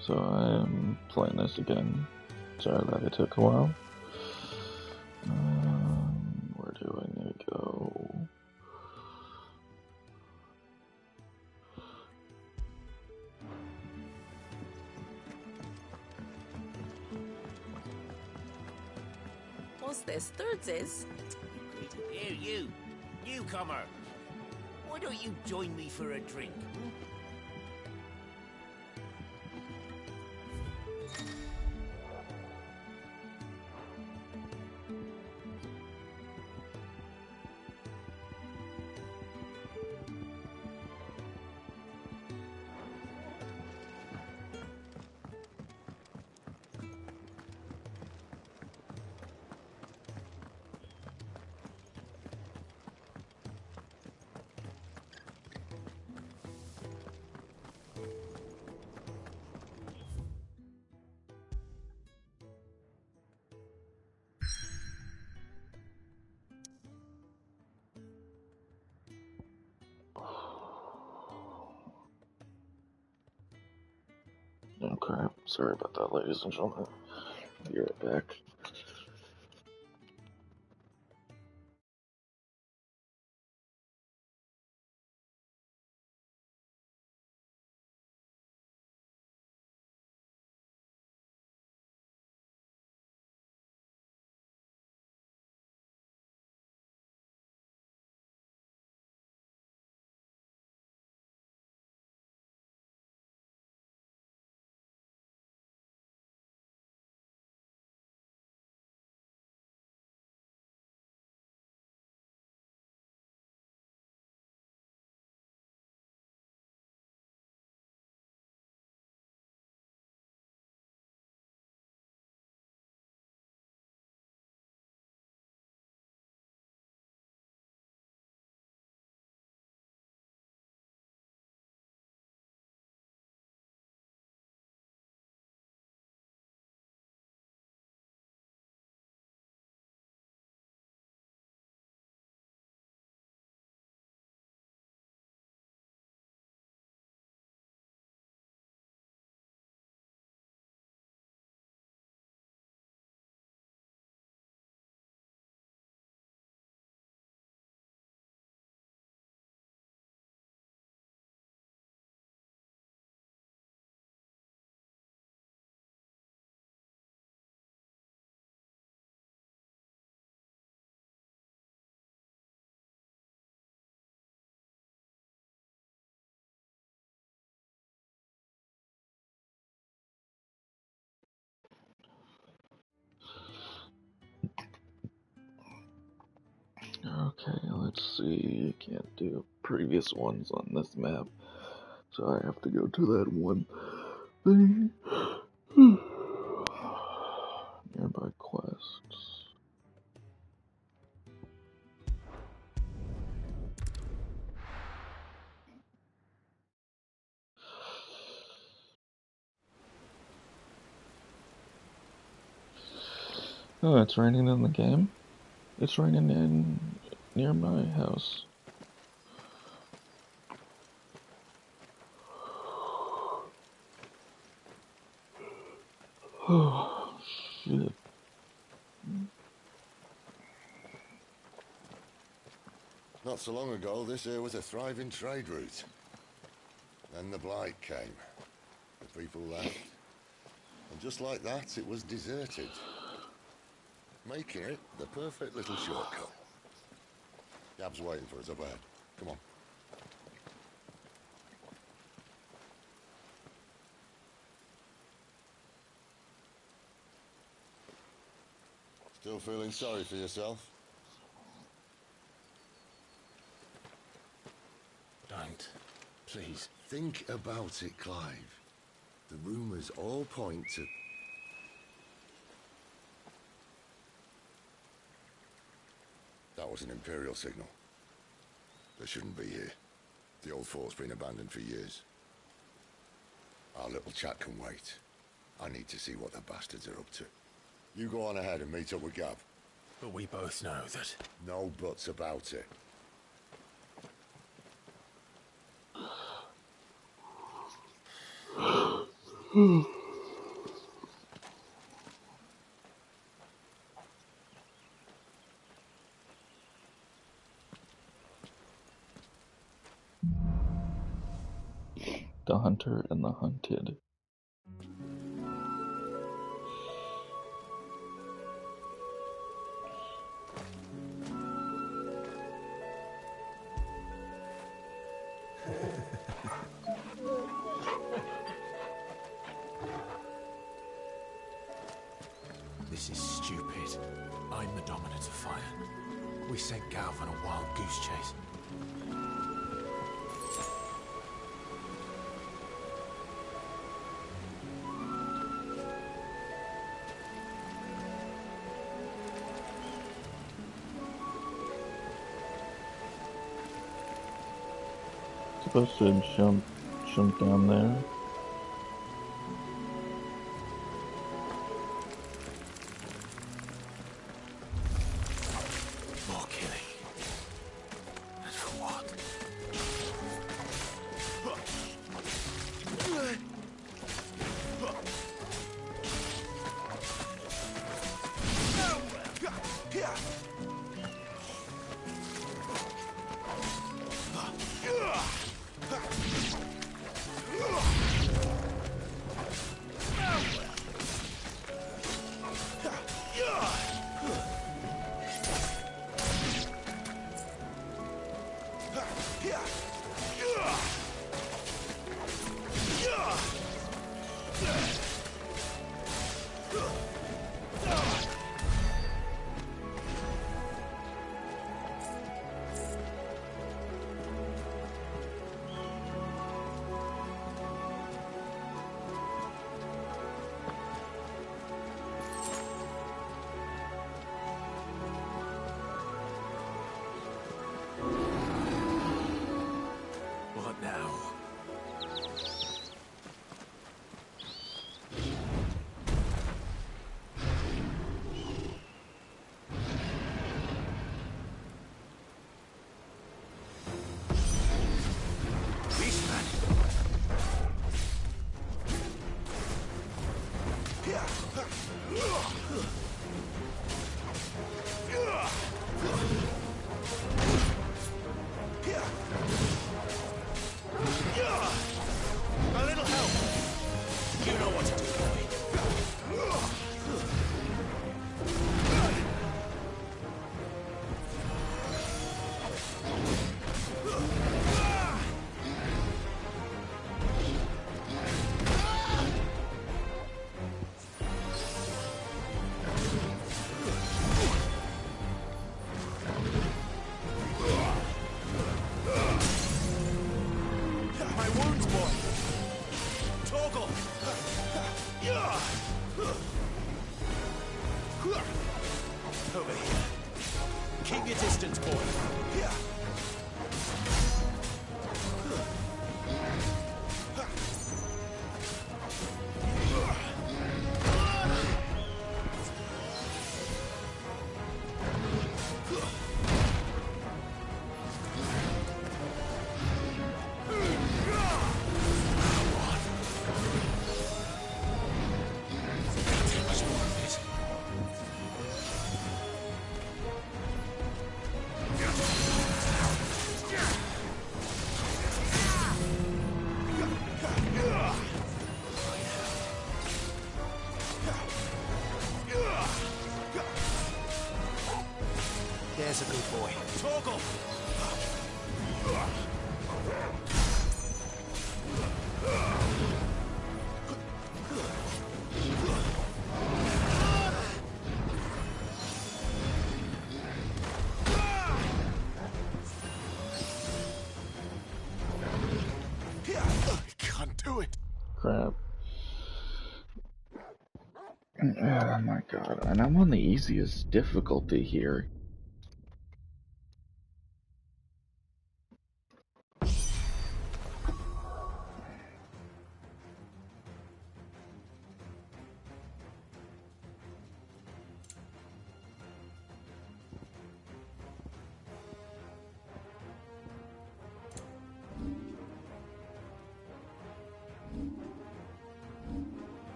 So I am playing this again. Sorry that it took a while. Where do I need to go? What's this? Thirds is? Here, you! Newcomer! Why don't you join me for a drink? Oh crap, sorry about that, ladies and gentlemen. I'll be right back. Okay, let's see. Can't do previous ones on this map, so I have to go to that one thing. Nearby quests. Oh, it's raining in the game? It's raining in near my house. Oh, shit. Not so long ago, this here was a thriving trade route. Then the blight came. The people left. And just like that, it was deserted. Making it the perfect little shortcut. Gab's waiting for us up ahead. Come on. Still feeling sorry for yourself? Don't. Please. Think about it, Clive. The rumours all point to... That was an Imperial signal. They shouldn't be here. The old fort's been abandoned for years. Our little chat can wait. I need to see what the bastards are up to. You go on ahead and meet up with Gab. But we both know that... No buts about it. The Hunter and the Hunted. This is stupid. I'm the dominant of fire. We sent Galv on a wild goose chase. Supposed to jump down there. More killing. And for what? What now? Beastman! A little help! You know what to do, boy. My wounds, boy! Toggle! Over here. Keep your distance, boy. Too much more of this. There's a good boy. Toggle! I can't do it. Crap. Oh my god, and I'm on the easiest difficulty here.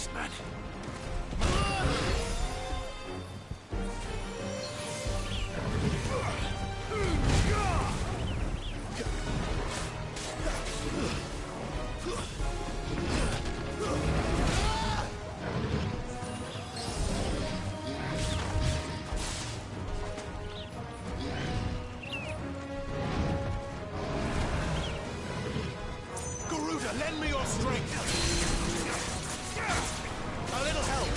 beast, man. Garuda, lend me your strength. A little help.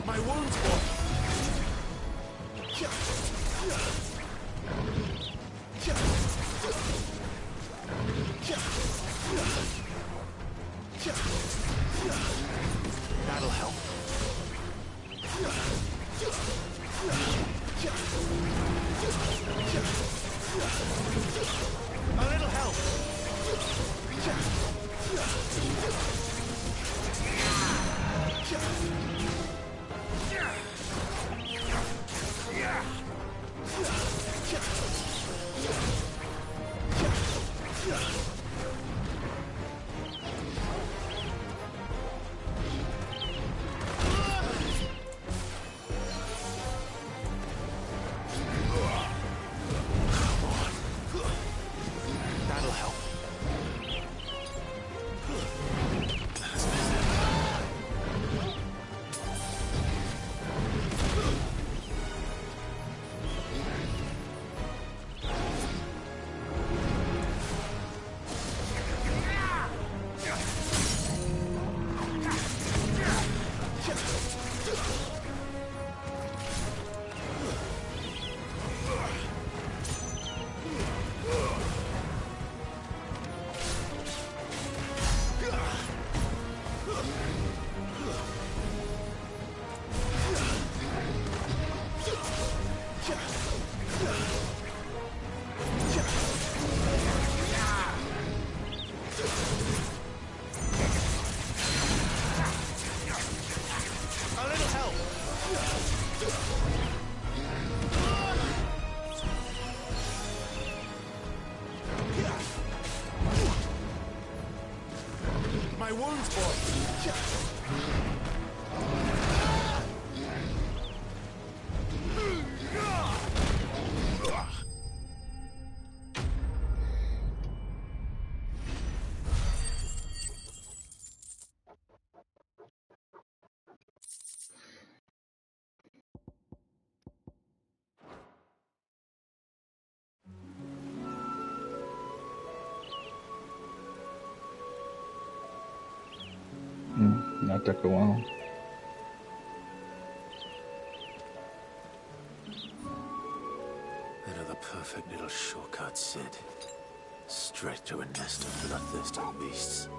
My wounds, boy. That'll help. A little help. That'll help. A little help. My wounds, boy. That took a while. Another perfect little shortcut, Sid. Straight to a nest of bloodthirsty beasts.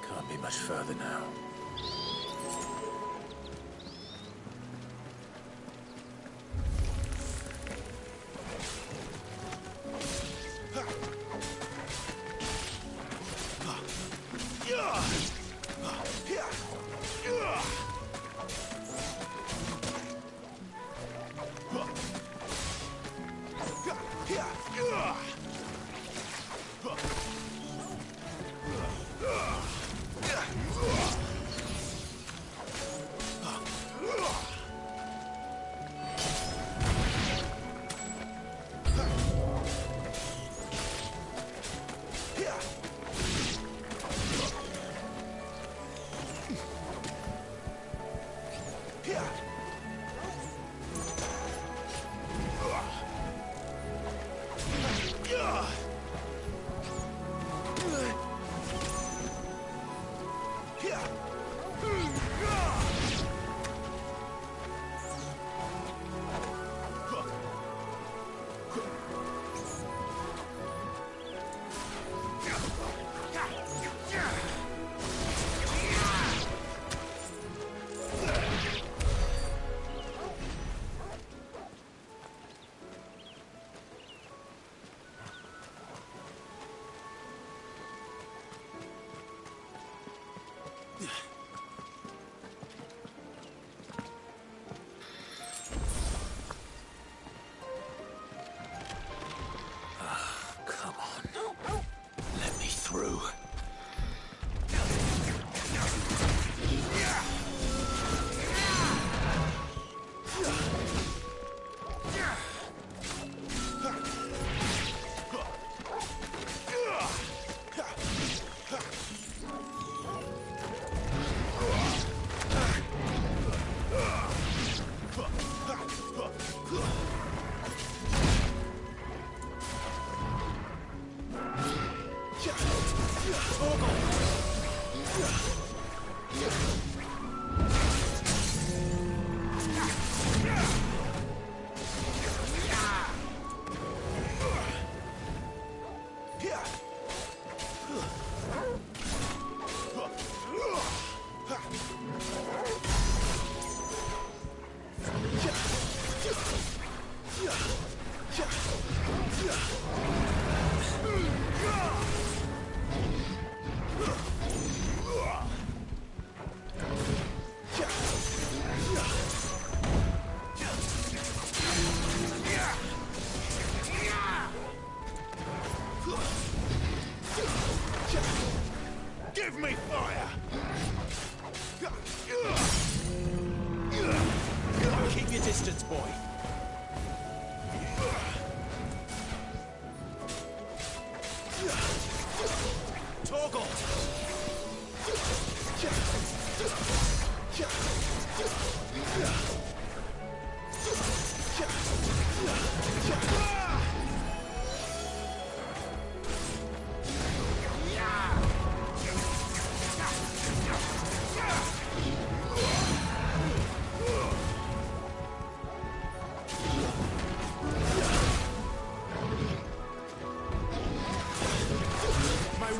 Can't be much further now.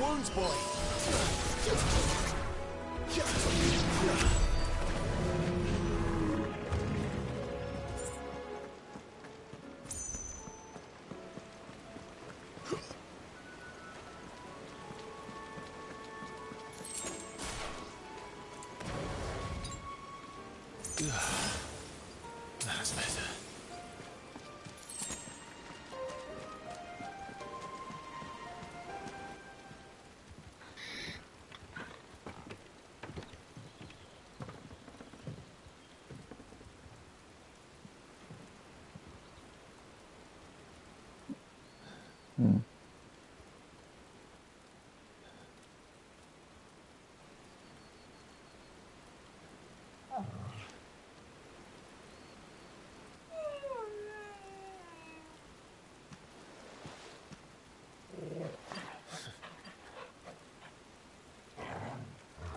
wounds, boy. That's better.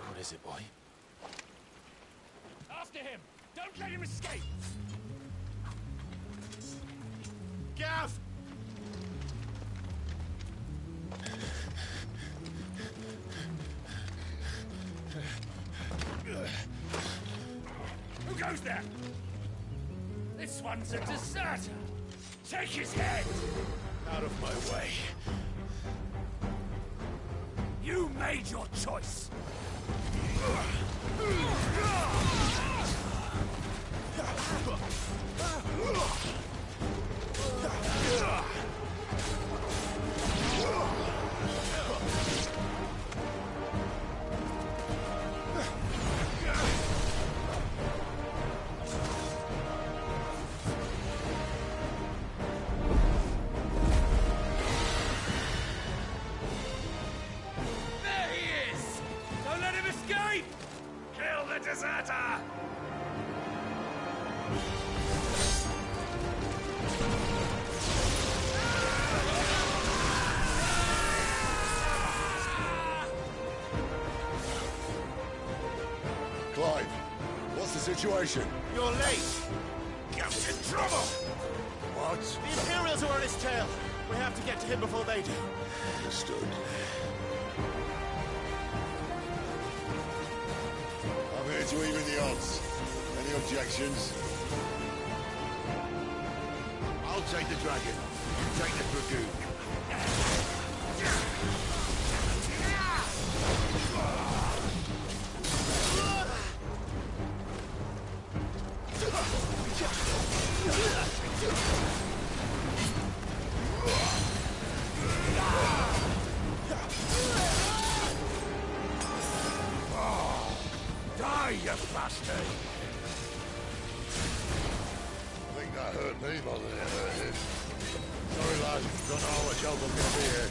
What is it, boy? After him! Don't let him escape! Gav! Who goes there? This one's a deserter! Take his head! Out of my way. You made your choice! There he is! Don't let him escape! Kill the deserter! Clive, what's the situation? You're late! Gav's in trouble! What? The Imperials are on his tail! We have to get to him before they do. Understood. I'm here to even the odds. Any objections? I'll take the dragon. You take the dragoon. Die, you bastard! I think that hurt me more than it hurt him. Sorry, lad. Don't know how much help I'm gonna be here.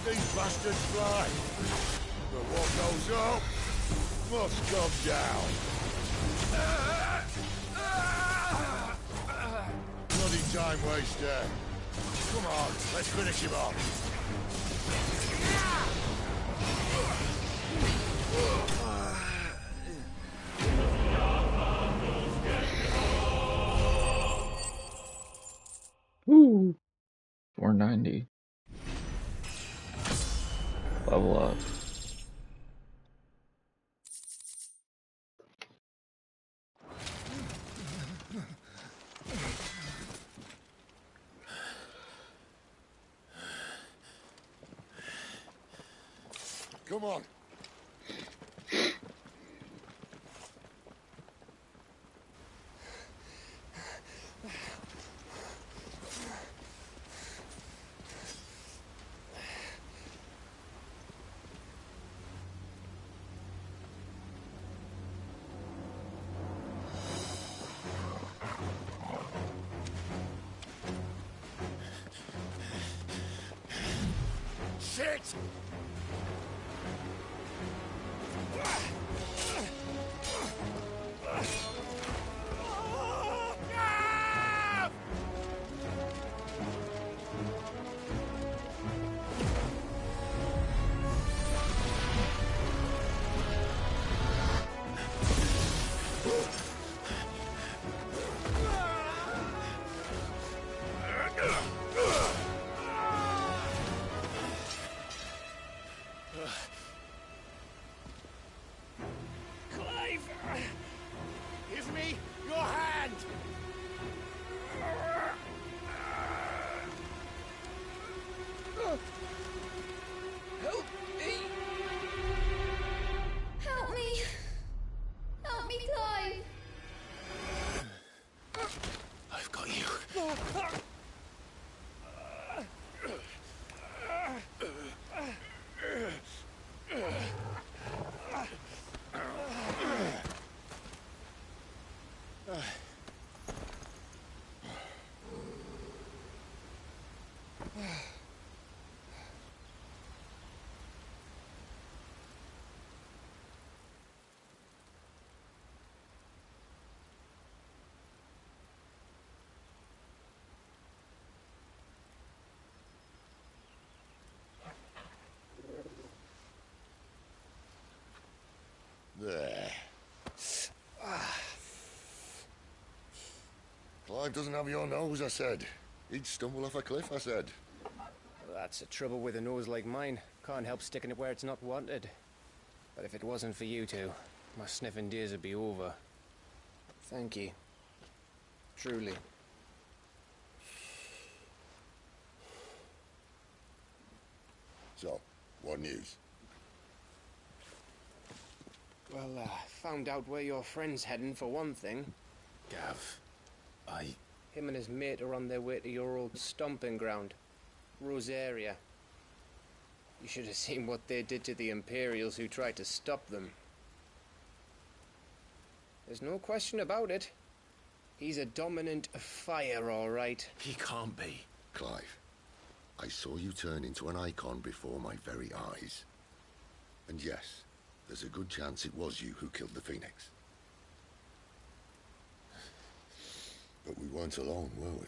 These bastards fly. But what goes up must come down. Bloody time waster. Come on, let's finish him off. Woo! 490. Level up. Come on. Shit! Clive! Give me your hand! Help me! Help me! Help me, Clive! I've got you. There. Clive doesn't have your nose, I said. He'd stumble off a cliff, I said. That's the trouble with a nose like mine. Can't help sticking it where it's not wanted. But if it wasn't for you two, my sniffing days would be over. Thank you. Truly. So, what news? Well, found out where your friend's heading for one thing. Gav, Him and his mate are on their way to your old stomping ground, Rosaria. You should have seen what they did to the Imperials who tried to stop them. There's no question about it. He's a dominant fire, all right. he can't be. Clive, I saw you turn into an icon before my very eyes. And yes, there's a good chance it was you who killed the Phoenix. But we weren't alone, were we?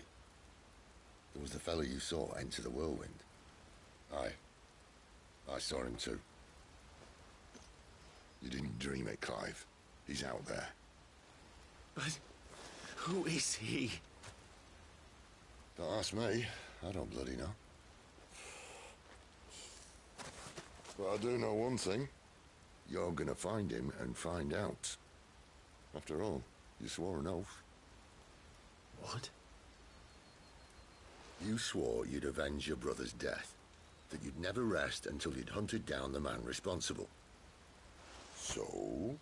There was the fellow you saw enter the whirlwind. I saw him too. You didn't dream it, Clive. He's out there. But who is he? Don't ask me. I don't bloody know. But I do know one thing. You're gonna find him and find out. After all, you swore an oath. What? You swore you'd avenge your brother's death. That you'd never rest until you'd hunted down the man responsible. So,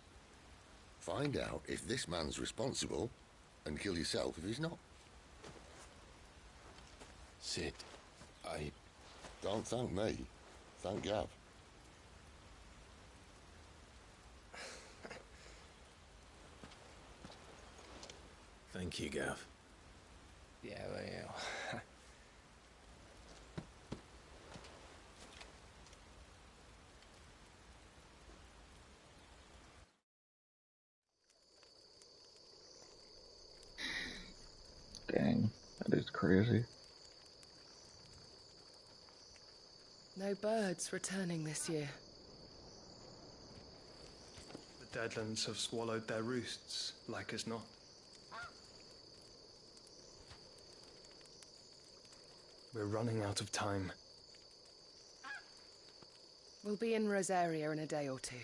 find out if this man's responsible and kill yourself if he's not. Sid, Don't thank me. Thank Gav. Thank you, Gav. Yeah, well, yeah. crazy. No birds returning this year. The Deadlands have swallowed their roosts, like as not. We're running out of time. We'll be in Rosaria in a day or two.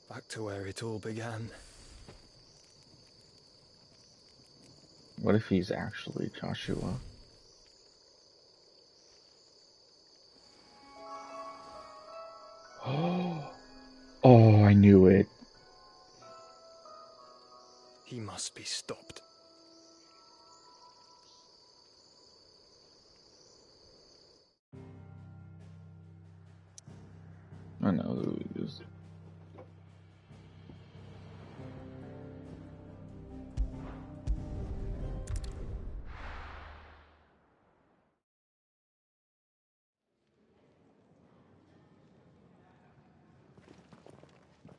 Back to where it all began. What if he's actually Joshua? Oh, I knew it. He must be stopped. I know who he is.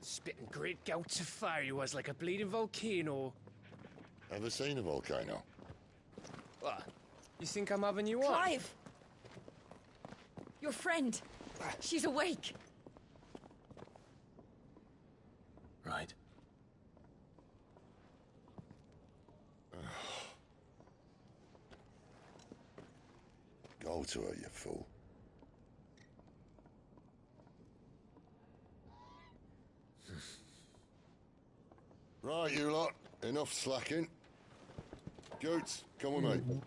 Spitting great gouts of fire he was, like a bleeding volcano. Ever seen a volcano? What? You think I'm having you on? Clive! Your friend. She's awake. Right. Go to her, you fool. Right, you lot. Enough slacking. Goots, come with me.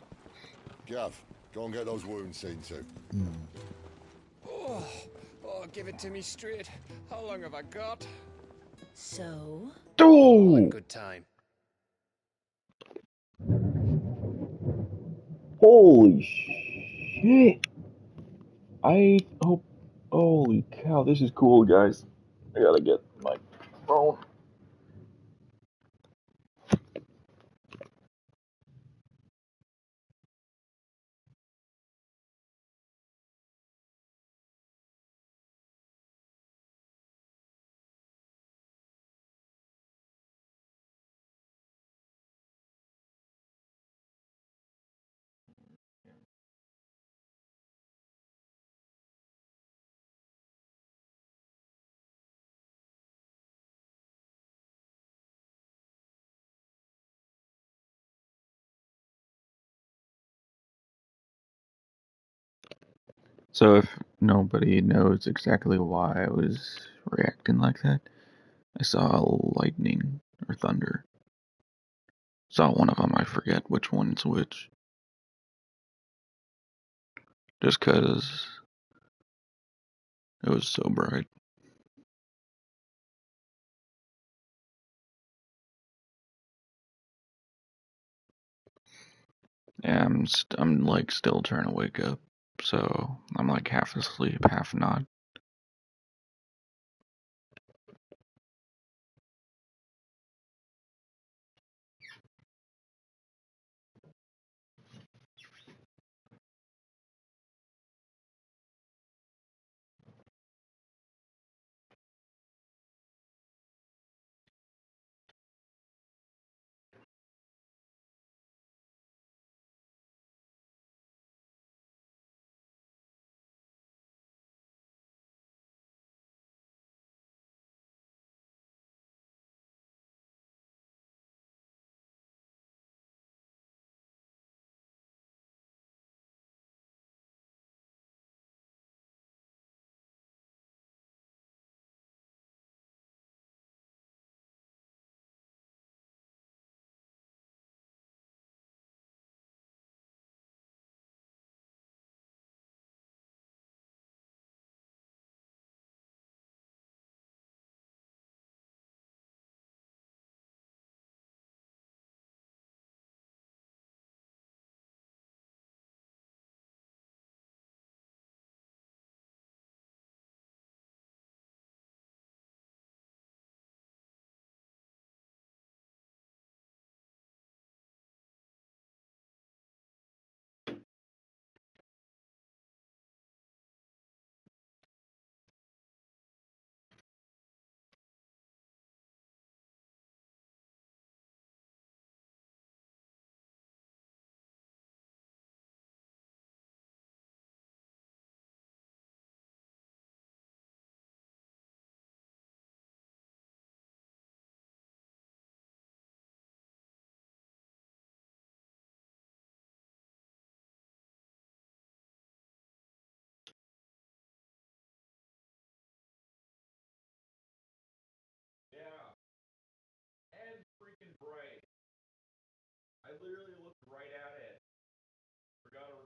Gav, go and get those wounds seen to. Oh, give it to me straight. How long have I got? So? One Oh! good time. Holy shit! I hope. Holy cow, this is cool, guys. I gotta get my phone. So, if nobody knows exactly why I was reacting like that, I saw lightning or thunder. Saw one of them, I forget which one's which. Just 'cause it was so bright. Yeah, I'm like still trying to wake up, so I'm like half asleep, half not.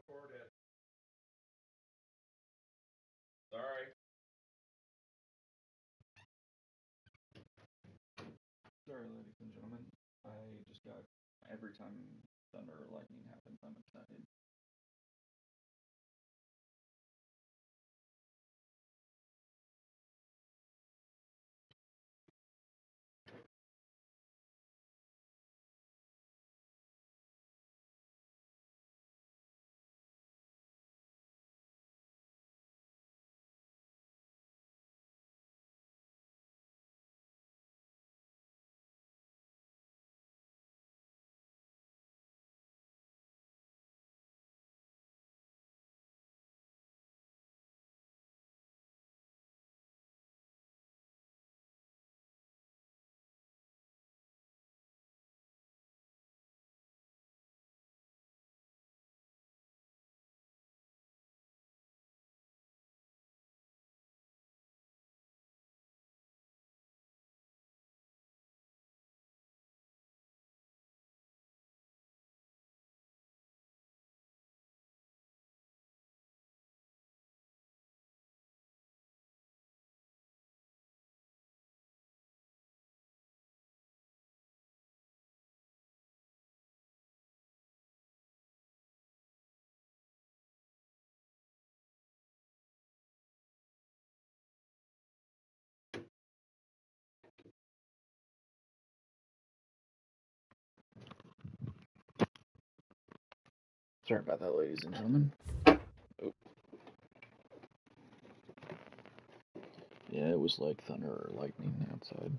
recorded. Sorry. Sorry, ladies and gentlemen. I just got every time thunder or lightning happens, I'm excited. Sorry about that, ladies and gentlemen. Oh. Yeah, it was like thunder or lightning outside.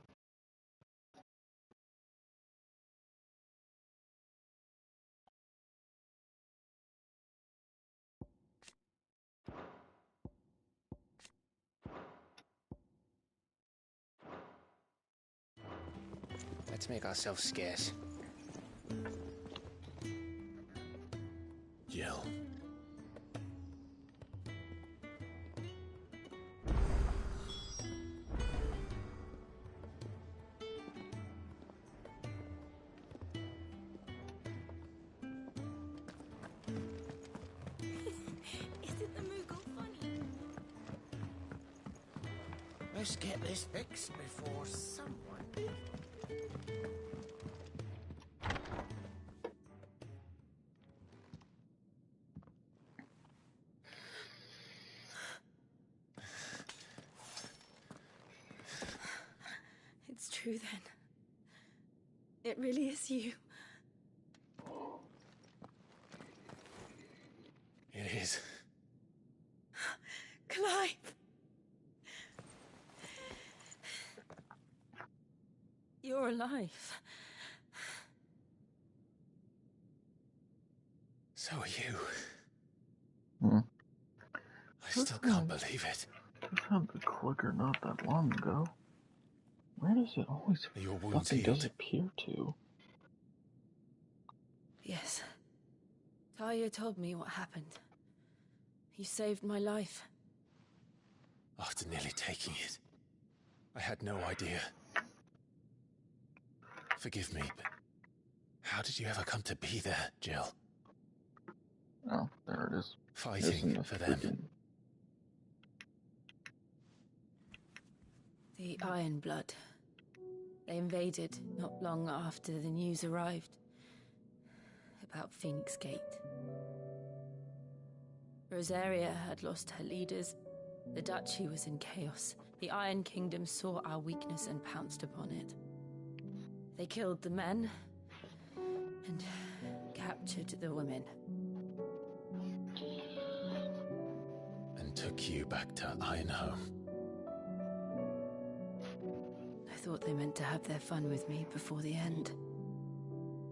Let's make ourselves scarce. Jill. Isn't the Moogle funny? Let's get this fixed before someone... It's true then. It really is you. It is. Clive! You're alive. So are you. Hmm. I still can't believe it. This had the clicker not that long ago. Where does it always Are your wounds fucking healed? disappear to? Yes. Talia told me what happened. You saved my life. After nearly taking it, I had no idea. Forgive me, but how did you ever come to be there, Jill? Oh, there it is. Fighting for them. The Iron Blood. They invaded not long after the news arrived about Phoenix Gate. Rosaria had lost her leaders. The Duchy was in chaos. The Iron Kingdom saw our weakness and pounced upon it. They killed the men and captured the women. And took you back to Ironhome. I thought they meant to have their fun with me before the end.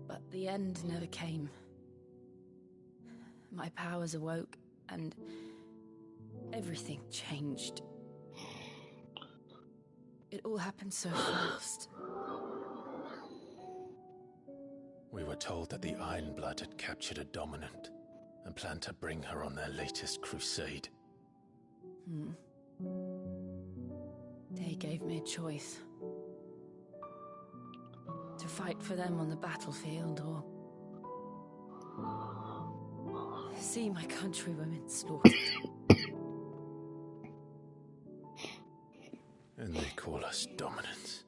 But the end never came. My powers awoke, and everything changed. It all happened so fast. We were told that the Iron Blood had captured a dominant and planned to bring her on their latest crusade. They gave me a choice. To fight for them on the battlefield or see my countrywomen slaughtered. And they call us dominants.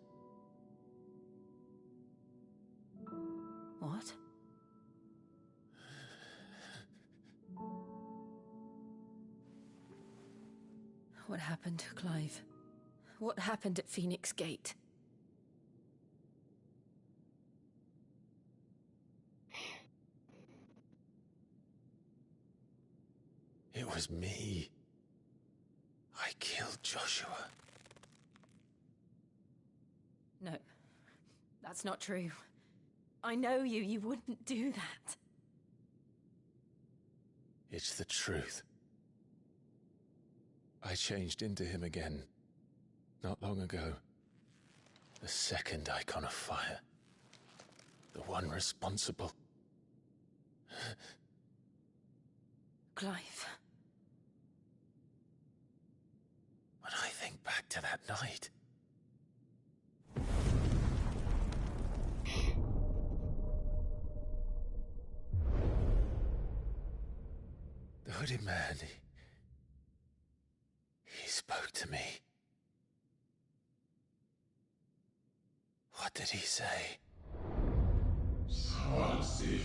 What? What happened, Clive? What happened at Phoenix Gate? It was me. I killed Joshua. No, that's not true. I know you. You wouldn't do that. It's the truth. I changed into him again, not long ago. The second icon of fire. The one responsible. Clive. When I think back to that night... The hooded man, he spoke to me. What did he say? XVI.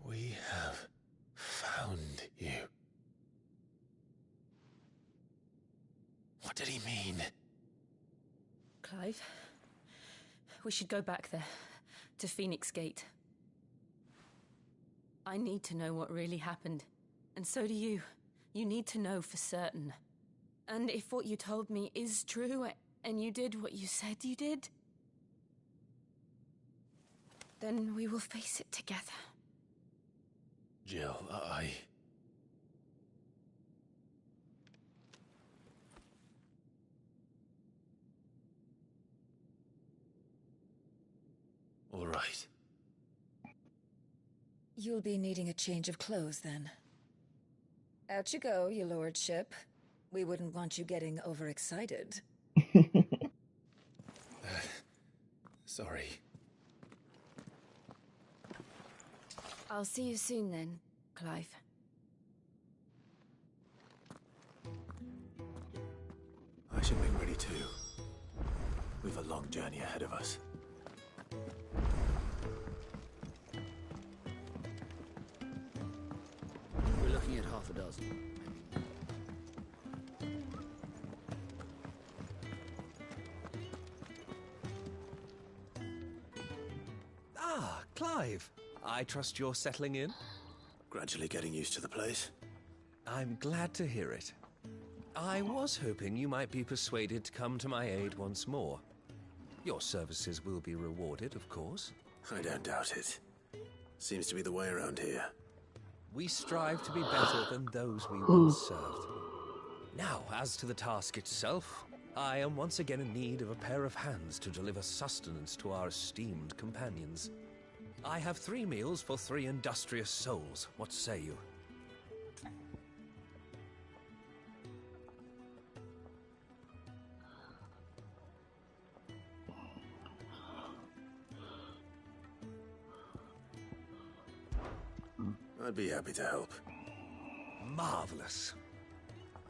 We have found you. What did he mean? Clive, we should go back there, to Phoenix Gate. I need to know what really happened, and so do you. You need to know for certain. And if what you told me is true, and you did what you said you did, then we will face it together. Jill, All right. You'll be needing a change of clothes, then. Out you go, your lordship. We wouldn't want you getting overexcited. Sorry. I'll see you soon then, Clive. I should make ready too. We've a long journey ahead of us. We're looking at half a dozen. Ah, Clive. I trust you're settling in? Gradually getting used to the place. I'm glad to hear it. I was hoping you might be persuaded to come to my aid once more. Your services will be rewarded, of course. I don't doubt it. Seems to be the way around here. We strive to be better than those we once served. Now, as to the task itself, I am once again in need of a pair of hands to deliver sustenance to our esteemed companions. I have 3 meals for 3 industrious souls. What say you? I'd be happy to help. Marvelous.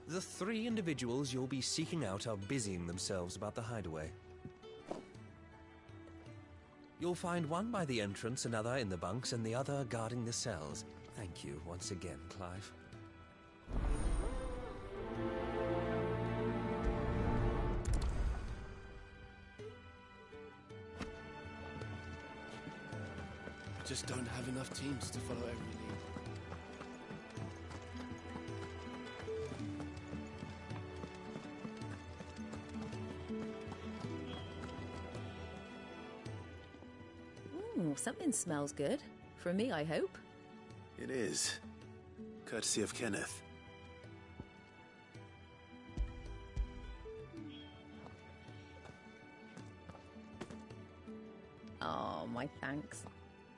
The 3 individuals you'll be seeking out are busying themselves about the hideaway. You'll find one by the entrance, another in the bunks, and the other guarding the cells. Thank you once again, Clive. Just don't have enough teams to follow every lead. Something smells good. For me, I hope. It is. Courtesy of Kenneth. Oh, my thanks.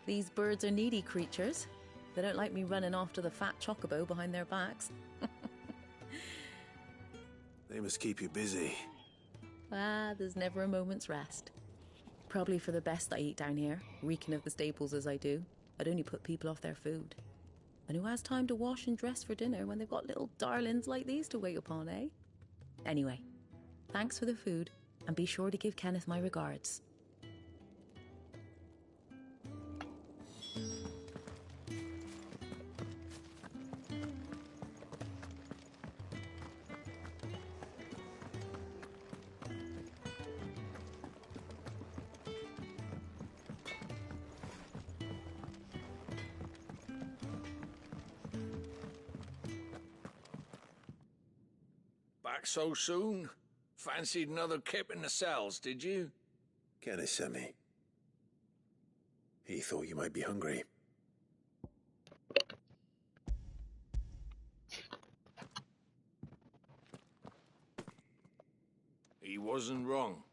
These birds are needy creatures. They don't like me running after the fat chocobo behind their backs. They must keep you busy. There's never a moment's rest. Probably for the best I eat down here, reeking of the staples as I do. I'd only put people off their food. And who has time to wash and dress for dinner when they've got little darlings like these to wait upon, eh? Anyway, thanks for the food, and be sure to give Kenneth my regards. Back so soon? Fancied another kip in the cells, did you? Kenneth sent me. He thought you might be hungry. He wasn't wrong.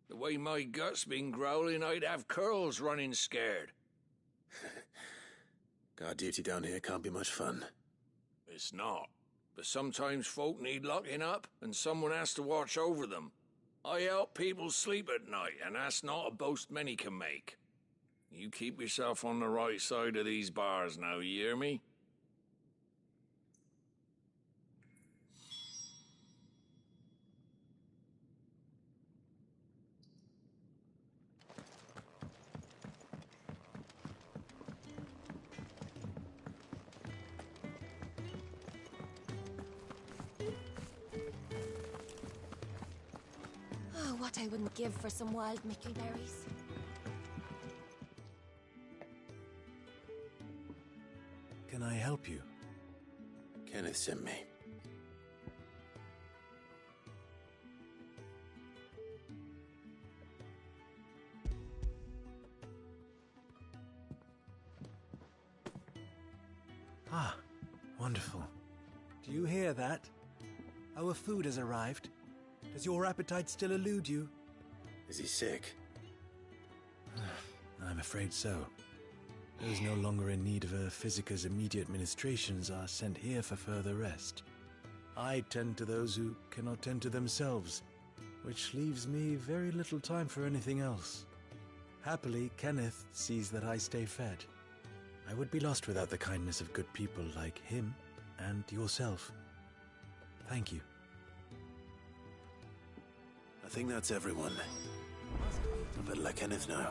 The way my gut's been growling, I'd have curls running scared. Guard duty down here can't be much fun. It's not. But sometimes folk need locking up, and someone has to watch over them. I help people sleep at night, and that's not a boast many can make. You keep yourself on the right side of these bars now, you hear me? Oh, what I wouldn't give for some wild mickleberries. Can I help you? Kenneth sent me. Ah, wonderful. Do you hear that? Our food has arrived. Does your appetite still elude you? Is he sick? I'm afraid so. Those no longer in need of a physicker's immediate ministrations are sent here for further rest. I tend to those who cannot tend to themselves, which leaves me very little time for anything else. Happily, Kenneth sees that I stay fed. I would be lost without the kindness of good people like him and yourself. Thank you. I think that's everyone. I better let Kenneth know.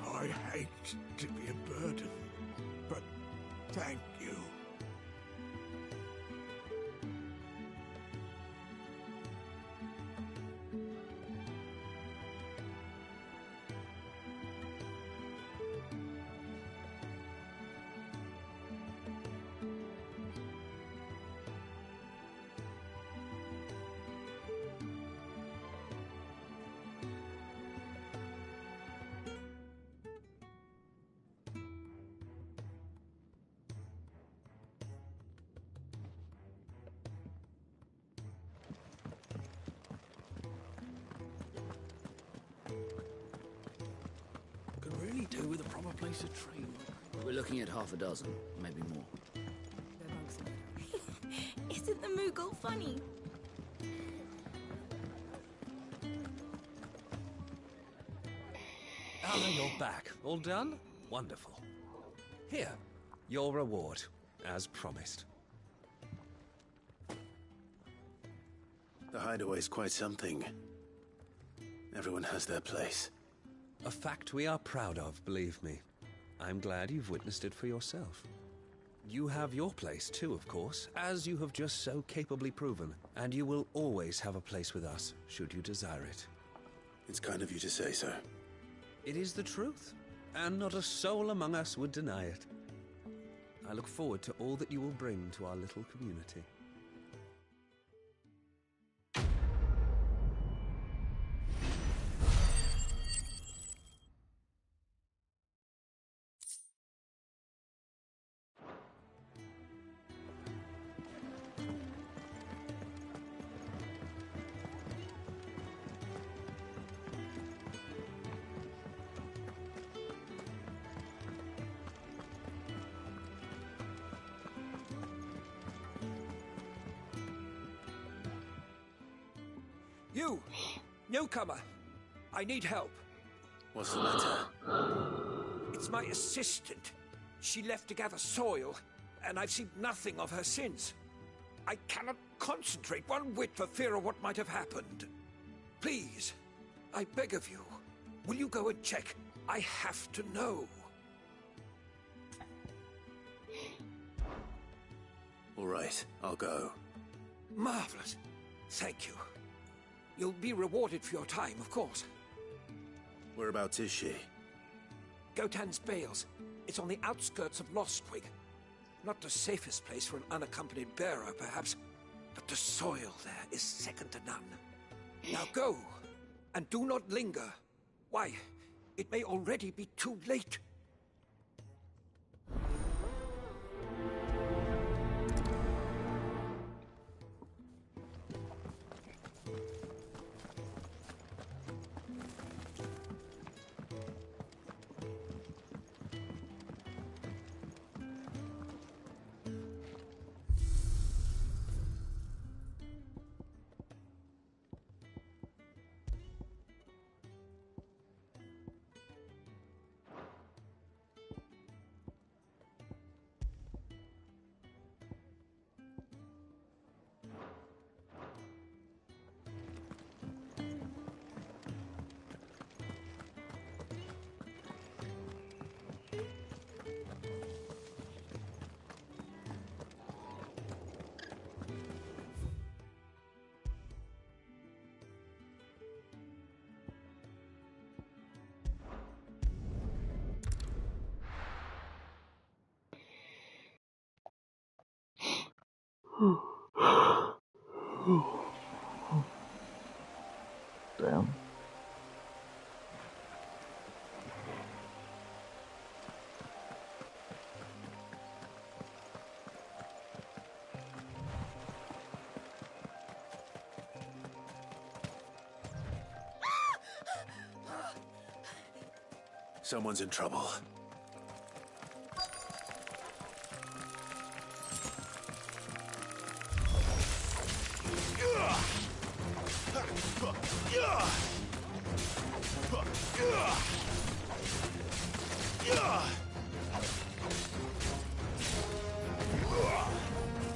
I hate to be a burden, but thank you. Do with a proper place of trade. We're looking at half a dozen, maybe more. Isn't the Moogle funny? Ah, you're back. All done? Wonderful. Here, your reward, as promised. The hideaway's quite something. Everyone has their place. A fact we are proud of, believe me. I'm glad you've witnessed it for yourself. You have your place too, of course, as you have just so capably proven, and you will always have a place with us, should you desire it. It's kind of you to say so. It is the truth, and not a soul among us would deny it. I look forward to all that you will bring to our little community. You! Newcomer! I need help. What's the matter? It's my assistant. She left to gather soil. and I've seen nothing of her since. I cannot concentrate one whit for fear of what might have happened. Please, I beg of you, will you go and check? I have to know. All right, I'll go. Marvelous. Thank you. You'll be rewarded for your time, of course. Whereabouts is she? Gotan's Bales. It's on the outskirts of Lostwig. Not the safest place for an unaccompanied bearer, perhaps, but the soil there is second to none. Now go, and do not linger. Why, it may already be too late. Damn. Someone's in trouble.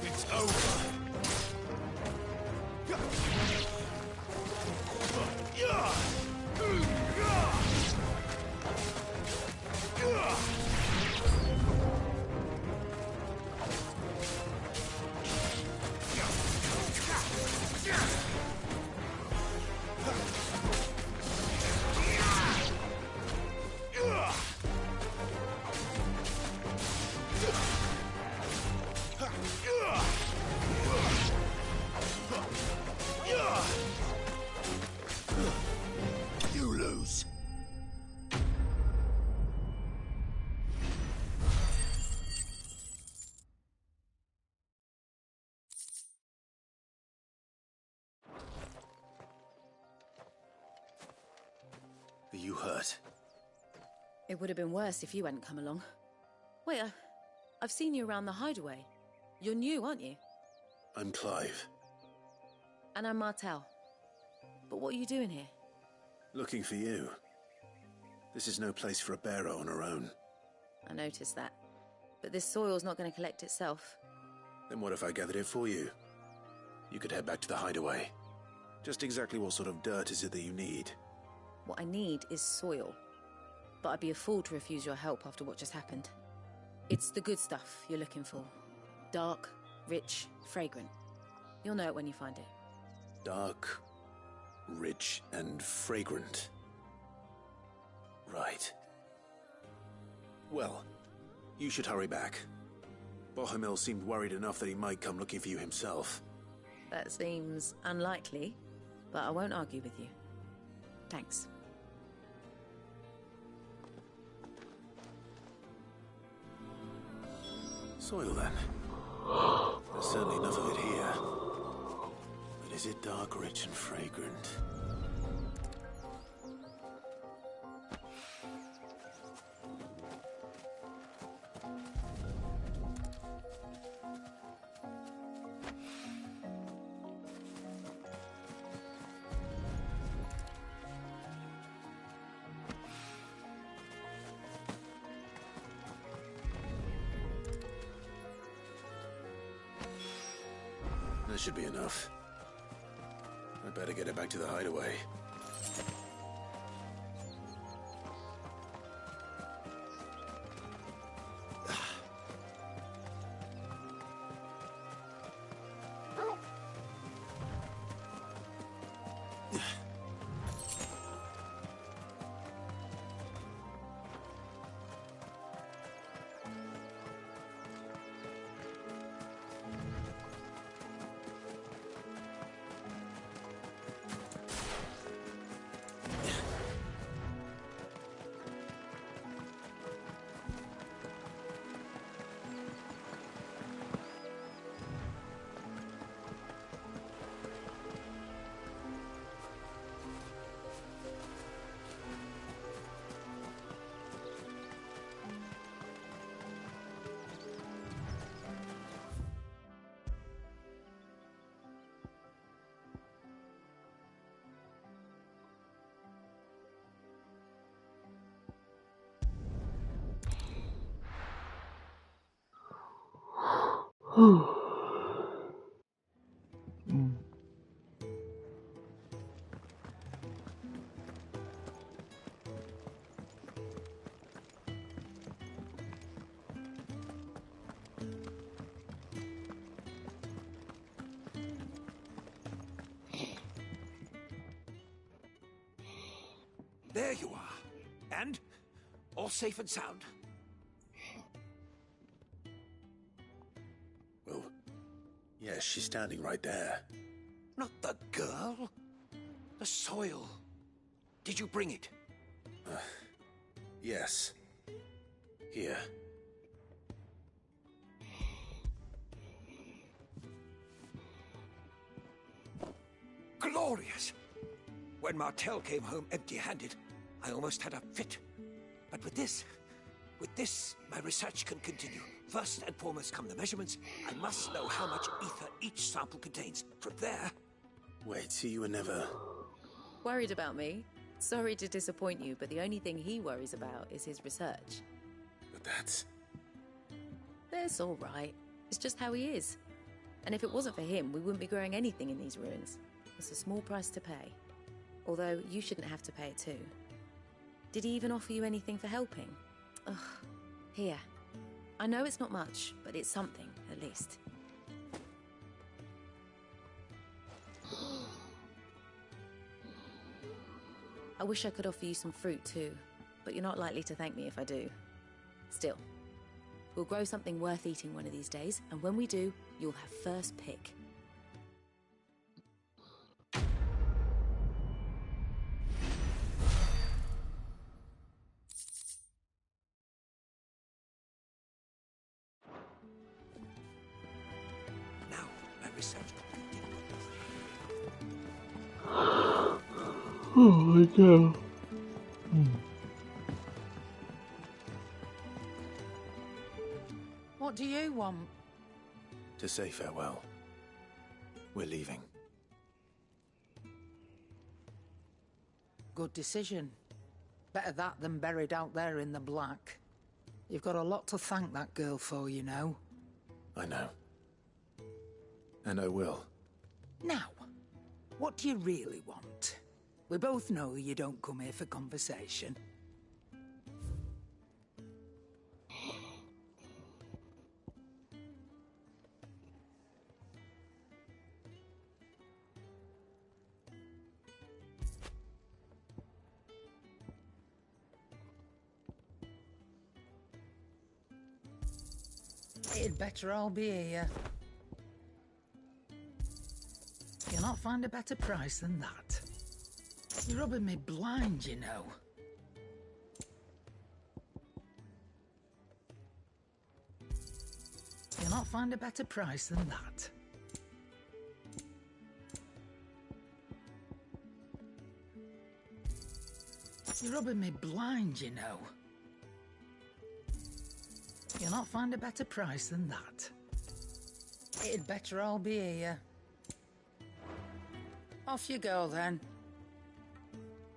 It's over. You lose. Are you hurt? It would have been worse if you hadn't come along. Wait, I've seen you around the hideaway. You're new, aren't you? I'm Clive. And I'm Martel. But what are you doing here? Looking for you. This is no place for a bearer on her own. I noticed that. But this soil's not going to collect itself. Then what if I gathered it for you? You could head back to the hideaway. Just exactly what sort of dirt is it that you need? What I need is soil. But I'd be a fool to refuse your help after what just happened. It's the good stuff you're looking for. Dark, rich, fragrant. You'll know it when you find it. Dark, rich, and fragrant. Right. Well, you should hurry back. Bohemil seemed worried enough that he might come looking for you himself. That seems unlikely, but I won't argue with you. Thanks. Soil, then. There's certainly enough of it here. But is it dark, rich, and fragrant? That should be enough. I better get it back to the hideaway. There you are. And? All safe and sound? Well, yes, she's standing right there. Not the girl. The soil. Did you bring it? Yes. Here. Glorious! When Martel came home empty-handed, I almost had a fit. But with this, my research can continue. First and foremost come the measurements. I must know how much ether each sample contains. From there... Wait, so you were never... Worried about me? Sorry to disappoint you, but the only thing he worries about is his research. But that's... That's all right. It's just how he is. And if it wasn't for him, we wouldn't be growing anything in these ruins. It's a small price to pay. Although, you shouldn't have to pay it too. Did he even offer you anything for helping? Ugh. Here. I know it's not much, but it's something, at least. I wish I could offer you some fruit too, but you're not likely to thank me if I do. Still, we'll grow something worth eating one of these days, and when we do, you'll have first pick. Now, my research Oh my god. What do you want? To say farewell. We're leaving. Good decision. Better that than buried out there in the black. You've got a lot to thank that girl for, you know. I know. And I will. Now, what do you really want? We both know you don't come here for conversation. It'd better all be here. You'll not find a better price than that. You're rubbing me blind, you know. You'll not find a better price than that. You're rubbing me blind, you know. You'll not find a better price than that. It'd better all be here. Off you go, then.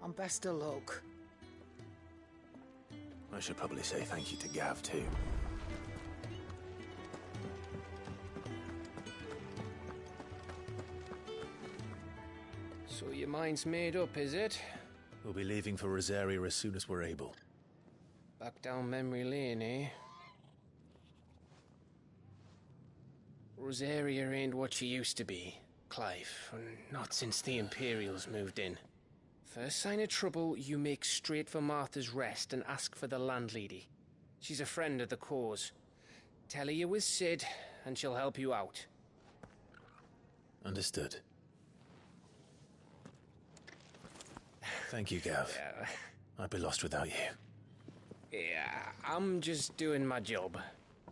And best of luck. I should probably say thank you to Gav, too. mind's made up, is it? We'll be leaving for Rosaria as soon as we're able. Back down memory lane, eh? Rosaria ain't what she used to be, Clive. Not since the Imperials moved in. First sign of trouble, you make straight for Martha's Rest and ask for the landlady. She's a friend of the cause. Tell her you was Sid, and she'll help you out. Understood. Thank you, Gav. Yeah. I'd be lost without you. Yeah, I'm just doing my job.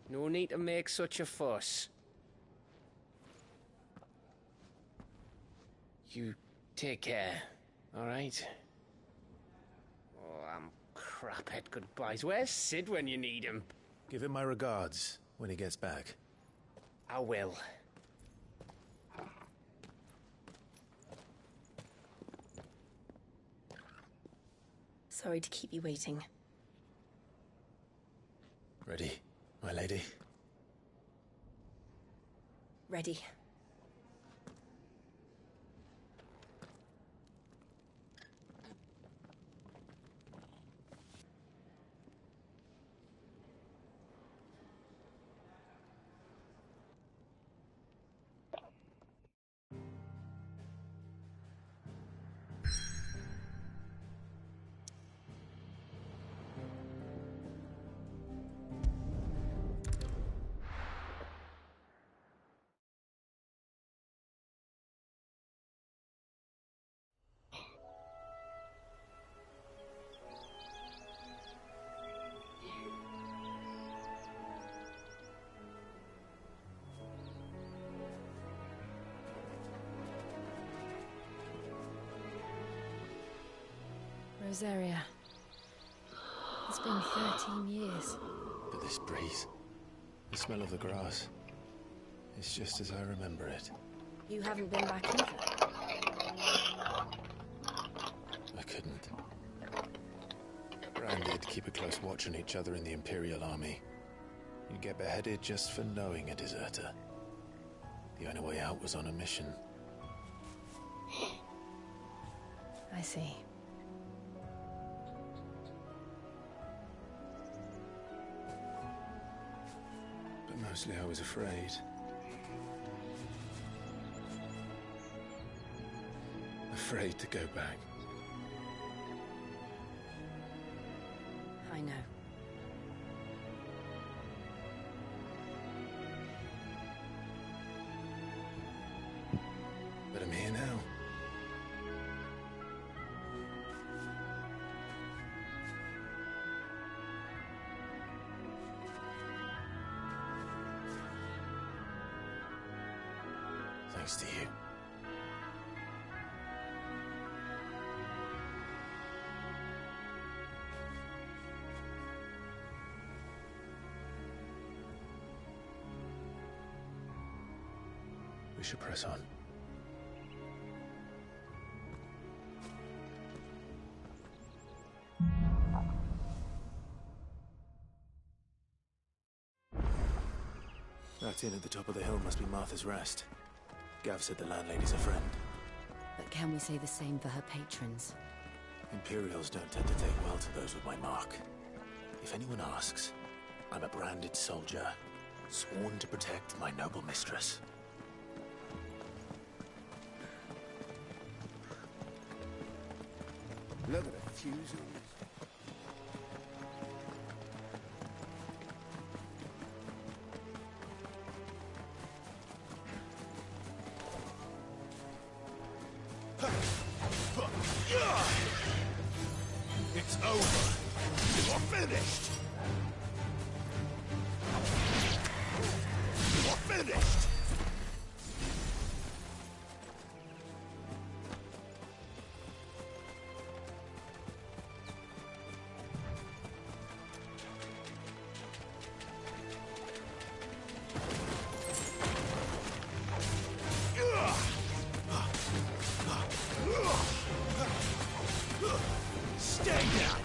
No need to make such a fuss. You take care, alright? Oh, I'm crap at goodbyes. Where's Sid when you need him? Give him my regards when he gets back. I will. Sorry to keep you waiting. Ready, my lady? Ready. Rosaria. It's been 13 years. But this breeze, the smell of the grass, it's just as I remember it. You haven't been back either. I couldn't. Bran did keep a close watch on each other in the Imperial Army. You'd get beheaded just for knowing a deserter. The only way out was on a mission. I see. But mostly I was afraid. Afraid to go back. I know. But I'm here now. Thanks to you. We should press on. That inn at the top of the hill must be Martha's Rest. Gav said the landlady's a friend. But can we say the same for her patrons? Imperials don't tend to take well to those with my mark. If anyone asks, I'm a branded soldier, sworn to protect my noble mistress. Look at the fuse on this. It's over. You're finished. You're finished. Stay down.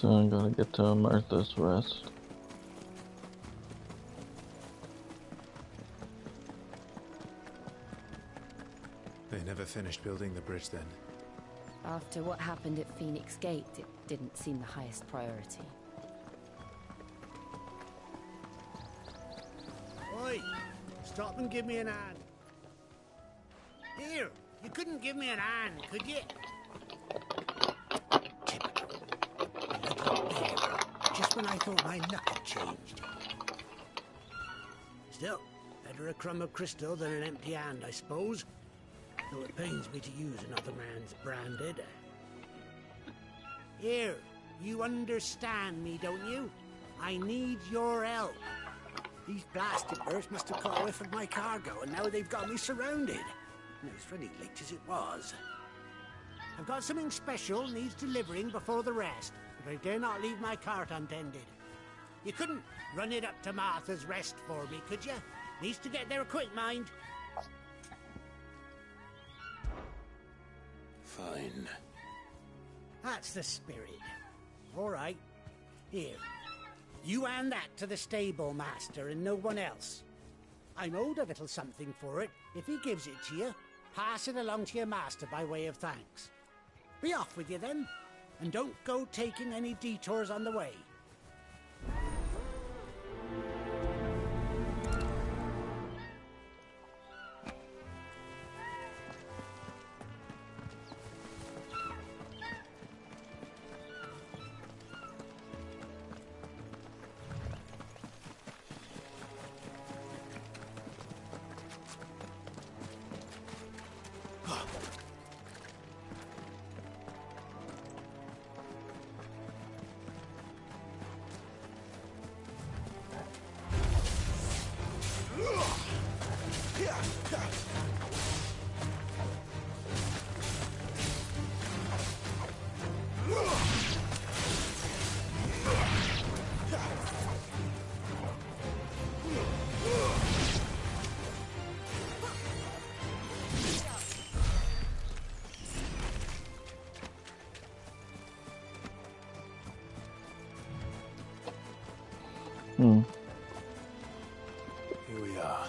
So I'm gonna get to Martha's Rest. They never finished building the bridge then. After what happened at Phoenix Gate, it didn't seem the highest priority. Oi! Stop and give me an hand. Here! You couldn't give me an hand, could you? Typical. A little bear. Just when I thought my luck had changed. Still, better a crumb of crystal than an empty hand, I suppose. Though it pains me to use another man's branded. Here, you understand me, don't you? I need your help. These blasted birds must have caught a whiff of my cargo, and now they've got me surrounded. And it was really late as it was. I've got something special needs delivering before the rest, but I dare not leave my cart untended. You couldn't run it up to Martha's Rest for me, could you? Needs to get there quick, mind. Fine. That's the spirit. All right. Here. You hand that to the stable master and no one else. I'm owed a little something for it. If he gives it to you, pass it along to your master by way of thanks. Be off with you then, and don't go taking any detours on the way. Here we are.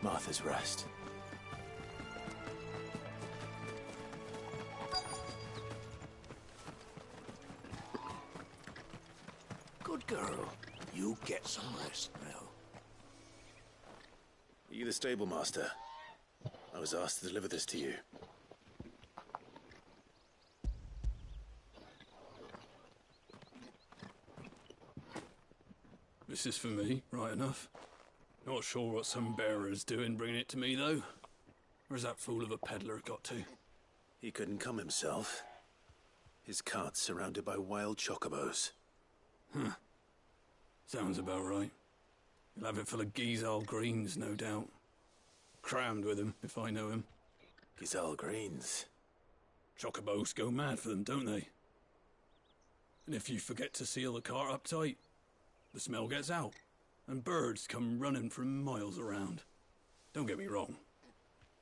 Martha's Rest. Good girl. You get some rest now. Are you the stable master? I was asked to deliver this to you. This is for me, right enough. Not sure what some bearer's doing bringing it to me, though. Where's that fool of a peddler got to? He couldn't come himself. His cart's surrounded by wild chocobos. Huh. Sounds about right. He'll have it full of Gizal greens, no doubt. Crammed with him, if I know him. Gizal greens? Chocobos go mad for them, don't they? And if you forget to seal the cart up tight, the smell gets out, and birds come running from miles around. Don't get me wrong.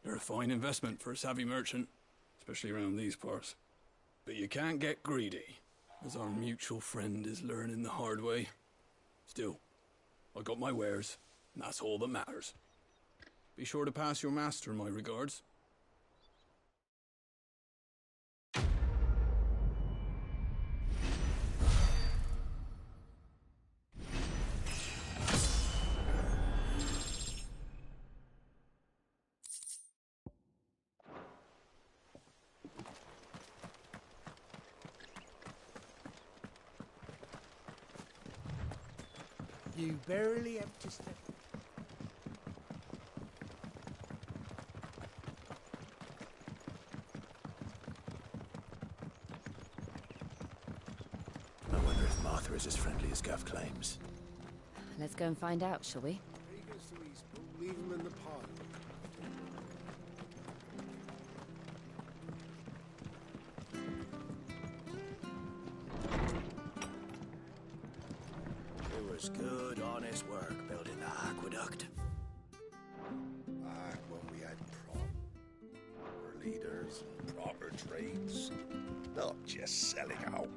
They're a fine investment for a savvy merchant, especially around these parts. But you can't get greedy, as our mutual friend is learning the hard way. Still, I got my wares, and that's all that matters. Be sure to pass your master my regards. You barely have to step. I wonder if Martha is as friendly as Gav claims. Let's go and find out, shall we? Leave him in the pod. It was good, honest work building the aqueduct. Back when we had proper leaders and proper trades. Not just selling out.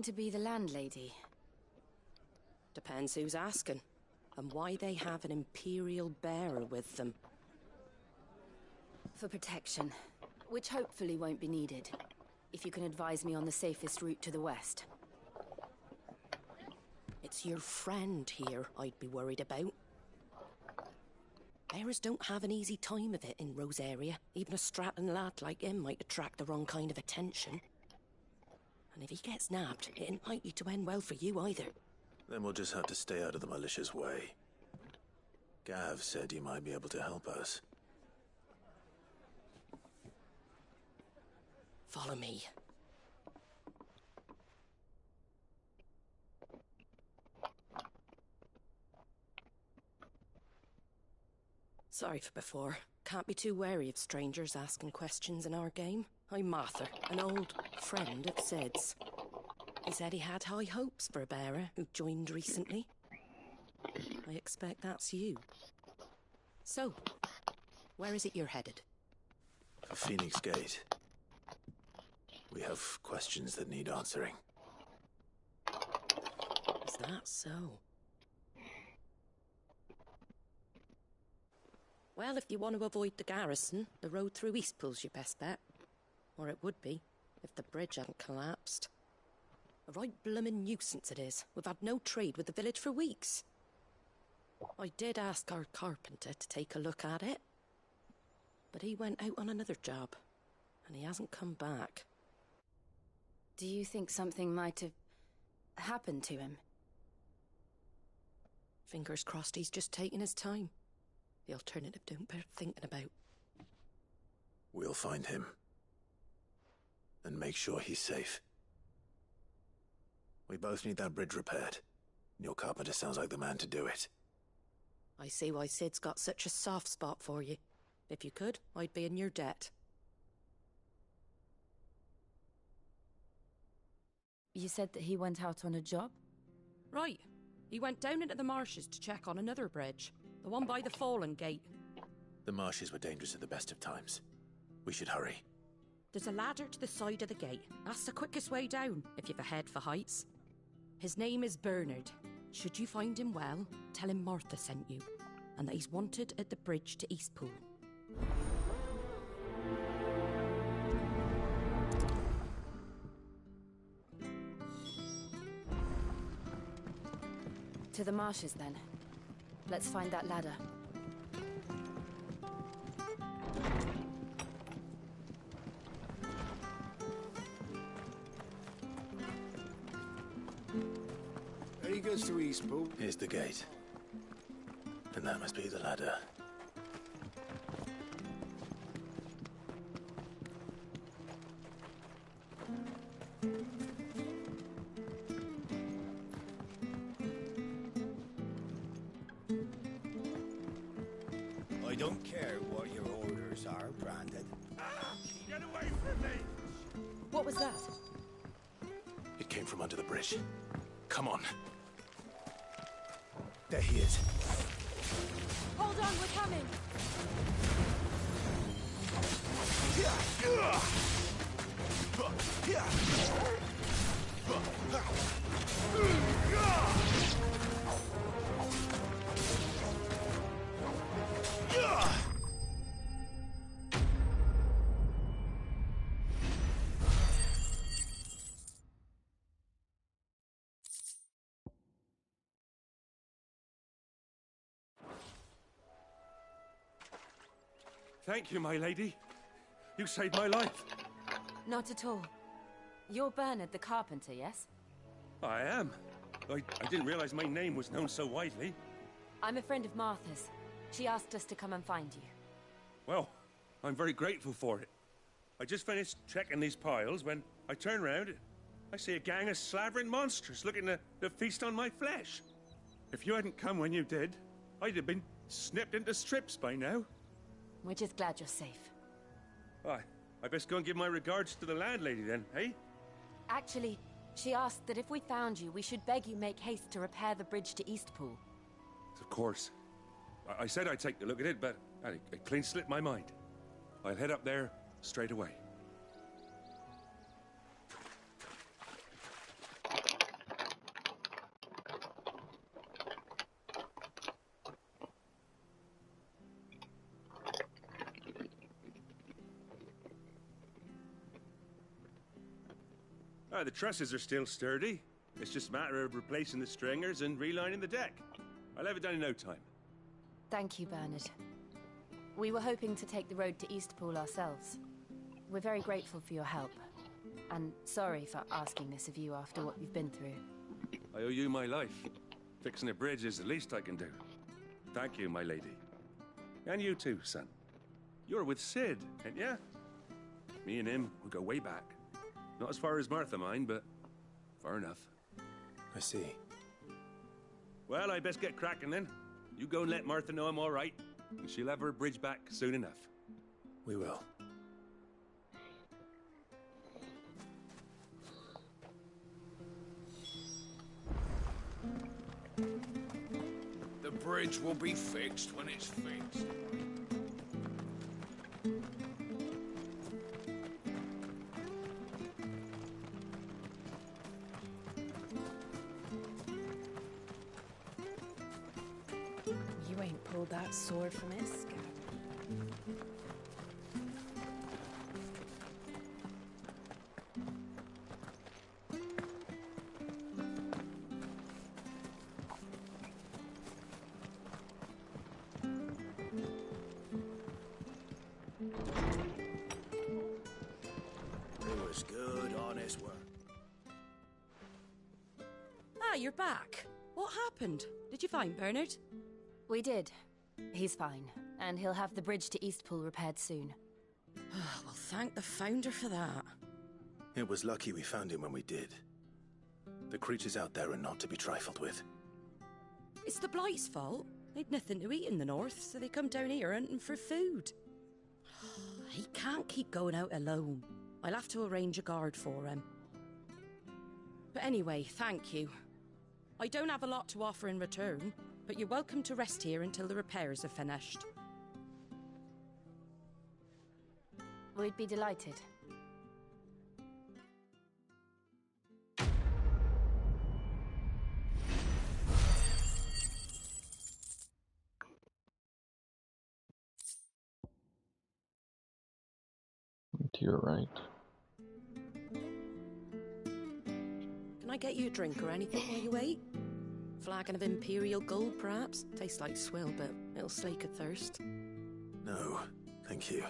looking to be the landlady? Depends who's asking, and why they have an Imperial bearer with them. For protection, which hopefully won't be needed. If you can advise me on the safest route to the west. It's your friend here I'd be worried about. Bearers don't have an easy time of it in Rosaria. Even a Stratton lad like him might attract the wrong kind of attention. And if he gets nabbed, it ain't likely to end well for you either. Then we'll just have to stay out of the malicious way. Gav said you might be able to help us. Follow me. Sorry for before. Can't be too wary of strangers asking questions in our game. I'm Martha, an old friend of Sid's. He said he had high hopes for a bearer who joined recently. I expect that's you. So, where is it you're headed? For Phoenix Gate. We have questions that need answering. Is that so? Well, if you want to avoid the garrison, the road through Eastpool's your best bet. Or it would be, if the bridge hadn't collapsed. A right bloomin' nuisance it is. We've had no trade with the village for weeks. I did ask our carpenter to take a look at it. But he went out on another job, and he hasn't come back. Do you think something might have happened to him? Fingers crossed he's just taking his time. The alternative don't bear thinking about. We'll find him. And make sure he's safe. We both need that bridge repaired. Your carpenter sounds like the man to do it. I see why Sid's got such a soft spot for you. If you could, I'd be in your debt. You said that he went out on a job? Right. He went down into the marshes to check on another bridge. The one by the Fallen Gate. The marshes were dangerous at the best of times. We should hurry. There's a ladder to the side of the gate. That's the quickest way down, if you've a head for heights. His name is Bernard. Should you find him well, tell him Martha sent you, and that he's wanted at the bridge to Eastpool. To the marshes, then. Let's find that ladder. There he goes to Eastpool. Here's the gate. And that must be the ladder. I don't care what your orders are, Brandon. Get away from me! What was that? It came from under the bridge. Come on. There he is. Hold on, we're coming! Thank you, my lady. You saved my life. Not at all. You're Bernard the carpenter, yes? I am. I didn't realize my name was known so widely. I'm a friend of Martha's. She asked us to come and find you. Well, I'm very grateful for it. I just finished checking these piles when I turn around. I see a gang of slavering monsters looking to feast on my flesh. If you hadn't come when you did, I'd have been snipped into strips by now. We're just glad you're safe. I best go and give my regards to the landlady then, eh? Actually, she asked that if we found you, we should beg you make haste to repair the bridge to Eastpool. Of course. I said I'd take a look at it, but it clean slipped my mind. I'll head up there straight away. Ah, the trusses are still sturdy. It's just a matter of replacing the stringers and relining the deck. I'll have it done in no time. Thank you, Bernard. We were hoping to take the road to Eastpool ourselves. We're very grateful for your help. And sorry for asking this of you after what you've been through. I owe you my life. Fixing a bridge is the least I can do. Thank you, my lady. And you too, son. You're with Sid, ain't ya? Me and him, we go way back. Not as far as Martha, mind, but far enough. I see. Well, I best get cracking then. You go and let Martha know I'm all right, and she'll have her bridge back soon enough. We will. The bridge will be fixed when it's fixed. You ain't pulled that sword from its scabbard. It was good, honest work. Ah, you're back. What happened? Did you find Bernard? We did. He's fine, and he'll have the bridge to Eastpool repaired soon. Well, thank the Founder for that. It was lucky we found him when we did. The creatures out there are not to be trifled with. It's the Blight's fault. They'd nothing to eat in the north, so they come down here hunting for food. He can't keep going out alone. I'll have to arrange a guard for him. But anyway, thank you. I don't have a lot to offer in return, but you're welcome to rest here until the repairs are finished. We'd be delighted. To your right. Can I get you a drink or anything while you wait? Flagon of Imperial Gold, perhaps? Tastes like swill, but it'll slake a thirst. No, thank you.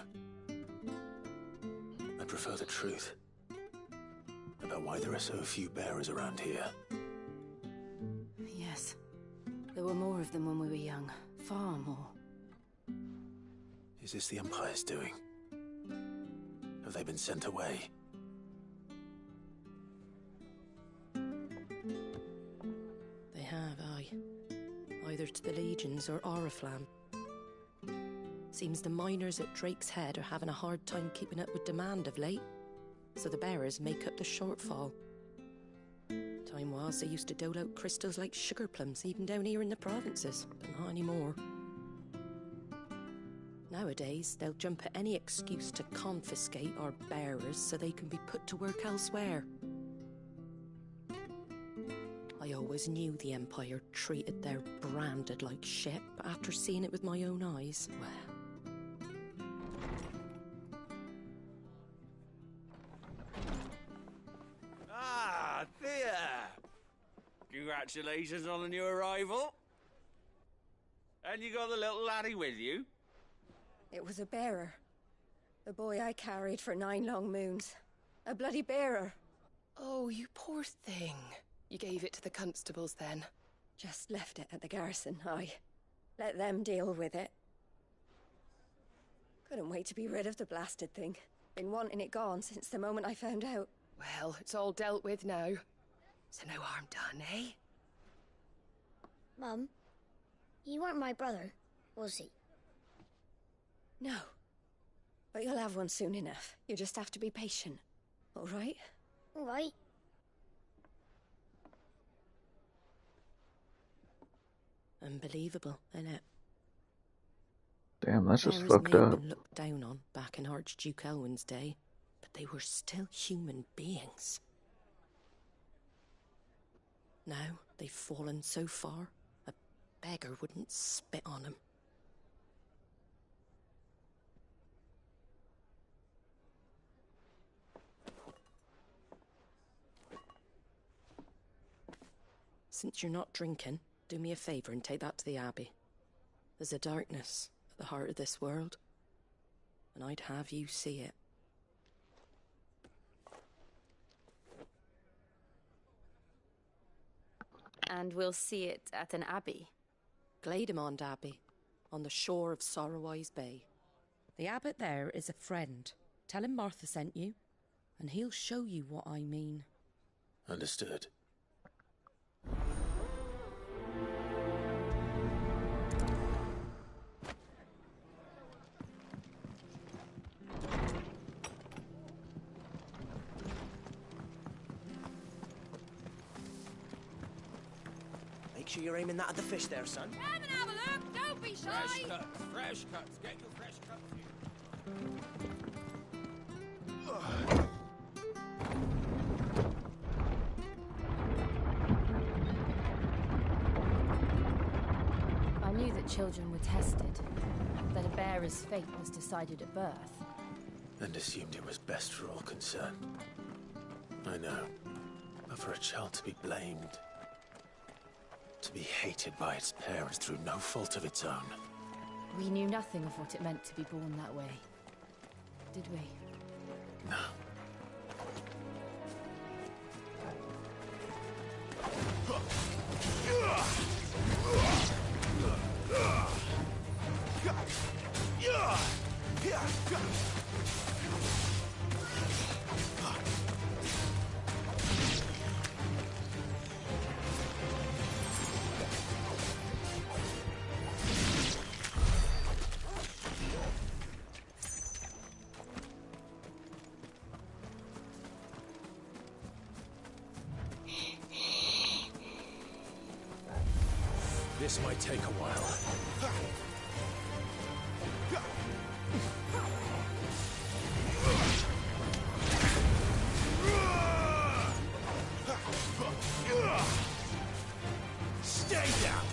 I prefer the truth about why there are so few bearers around here. Yes. There were more of them when we were young. Far more. Is this the Empire's doing? Have they been sent away? They have, aye. Either to the Legions or Oriflamme. Seems the miners at Drake's Head are having a hard time keeping up with demand of late, so the bearers make up the shortfall. Time was they used to dole out crystals like sugar plums even down here in the provinces, but not anymore. Nowadays, they'll jump at any excuse to confiscate our bearers so they can be put to work elsewhere. I always knew the Empire treated their branded like shit, but after seeing it with my own eyes, well... Ah, Thea! Congratulations on the new arrival. And you got the little laddie with you? It was a bearer. The boy I carried for 9 long moons. A bloody bearer. Oh, you poor thing. You gave it to the constables then? Just left it at the garrison, aye. Let them deal with it. Couldn't wait to be rid of the blasted thing. Been wanting it gone since the moment I found out. Well, it's all dealt with now. So no harm done, eh? Mum, you weren't my brother, was he? No. But you'll have one soon enough. You just have to be patient. All right? All right. Unbelievable, innit? Damn, that's just Bearers fucked may have up. been looked down on back in Archduke Elwin's day, but they were still human beings. Now they've fallen so far, a beggar wouldn't spit on them. Since you're not drinking, do me a favour and take that to the Abbey. There's a darkness at the heart of this world, and I'd have you see it. And we'll see it at an abbey. Glademond Abbey, on the shore of Sorrowise Bay. The abbot there is a friend. Tell him Martha sent you, and he'll show you what I mean. Understood. Make sure you're aiming that at the fish there, son. Come and have a look! Don't be shy! Fresh cuts, fresh cuts. Get your fresh cuts here. I knew that children were tested, that a bearer's fate was decided at birth. And assumed it was best for all concerned. I know. But for a child to be blamed, to be hated by its parents through no fault of its own. We knew nothing of what it meant to be born that way, did we? No. This might take a while. Stay down!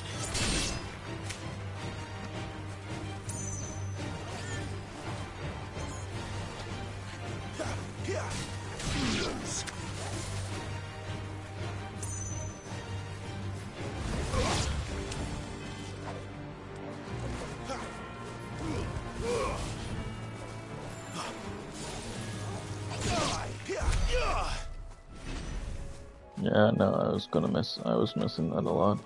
Yeah, no, I was missing that a lot.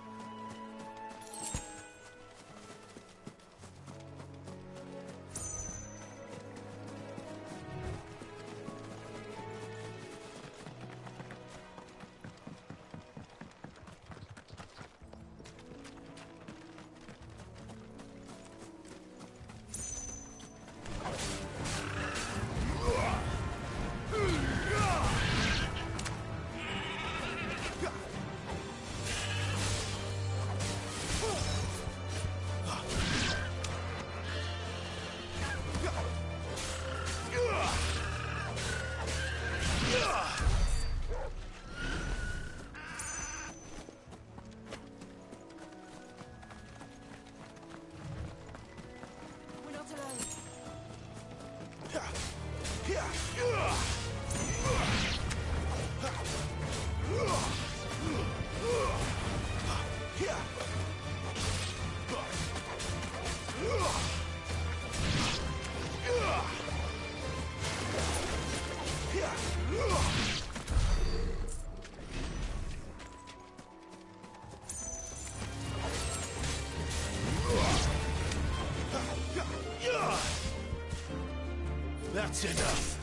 That's enough.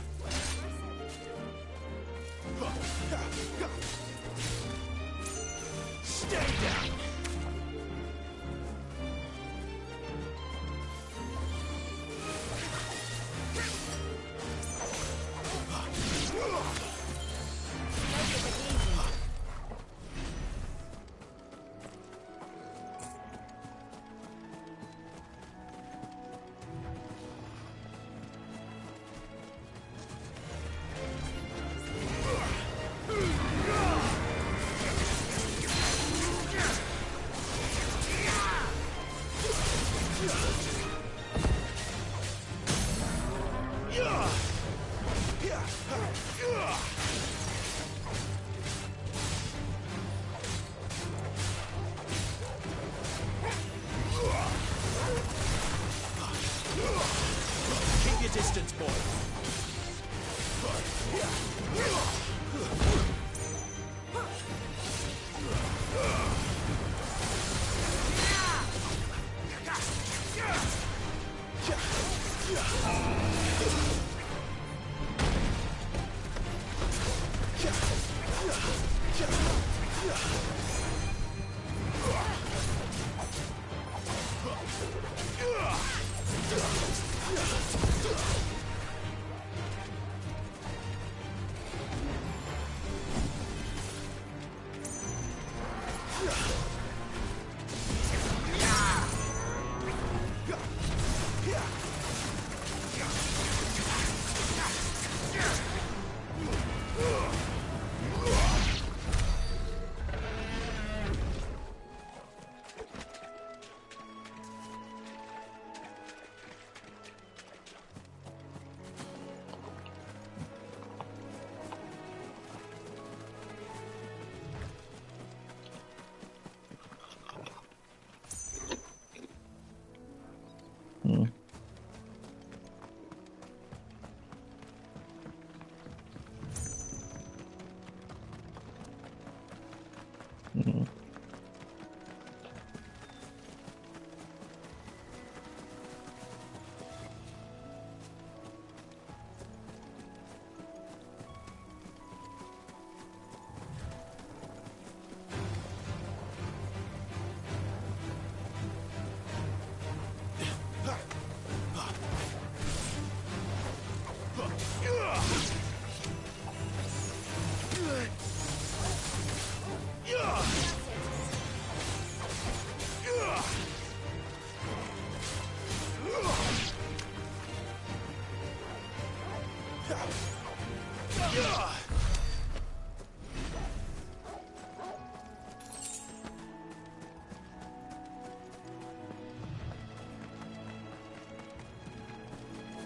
Stay down. distance, boy.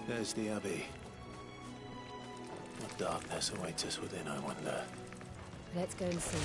There's the Abbey. What darkness awaits us within, I wonder. Let's go and see.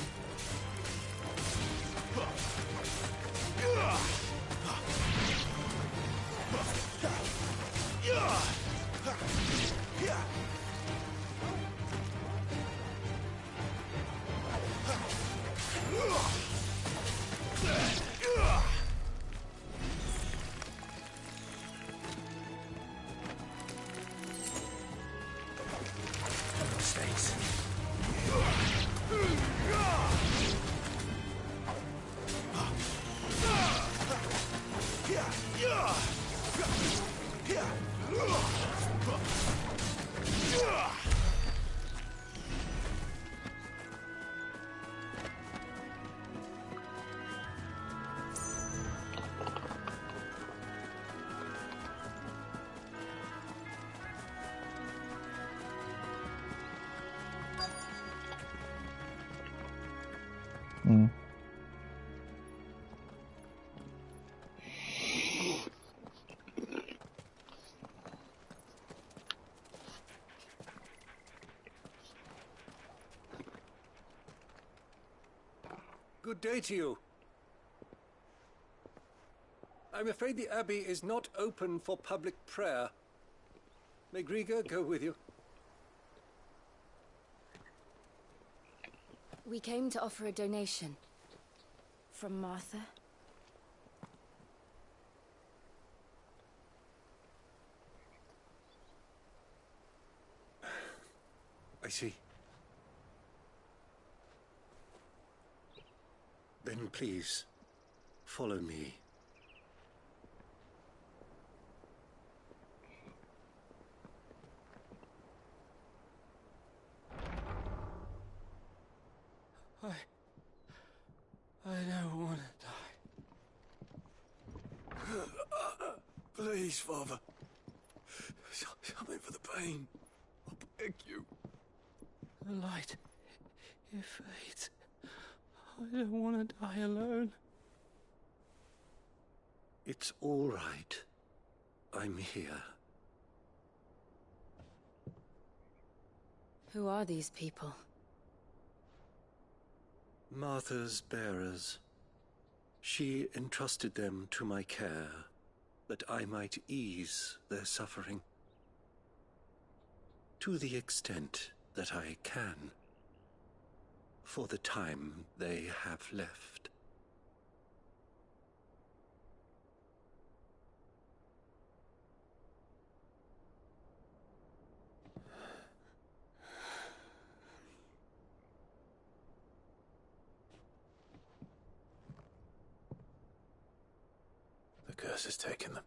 Good day to you. I'm afraid the Abbey is not open for public prayer. May Griga go with you? We came to offer a donation. From Martha. I see. Then please, follow me. I don't want to die. Please, Father. Something for the pain. I beg you. The light, it fades. I don't want to die alone. It's all right. I'm here. Who are these people? Martha's bearers. She entrusted them to my care, that I might ease their suffering. to the extent that I can, for the time they have left. The curse has taken them.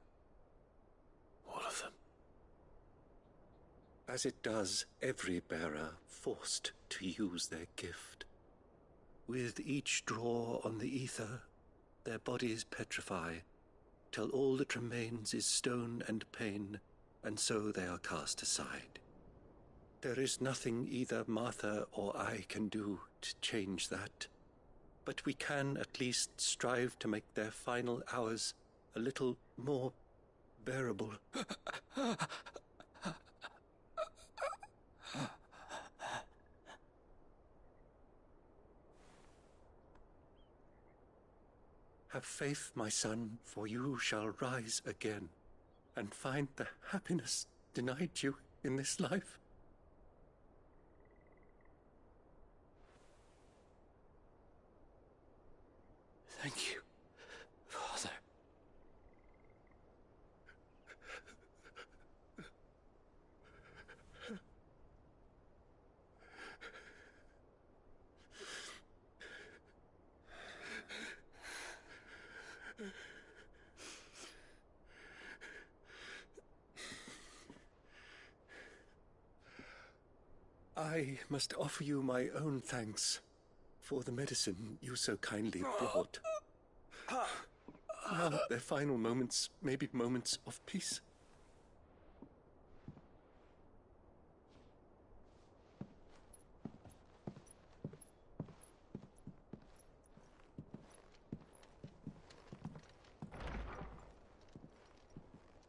All of them. As it does every bearer forced to use their gift. With each draw on the ether, their bodies petrify, till all that remains is stone and pain, and so they are cast aside. There is nothing either Martha or I can do to change that, but we can at least strive to make their final hours a little more bearable. Have faith, my son, for you shall rise again, and find the happiness denied you in this life. Thank you, Father. I must offer you my own thanks for the medicine you so kindly brought. Now their final moments may be moments of peace.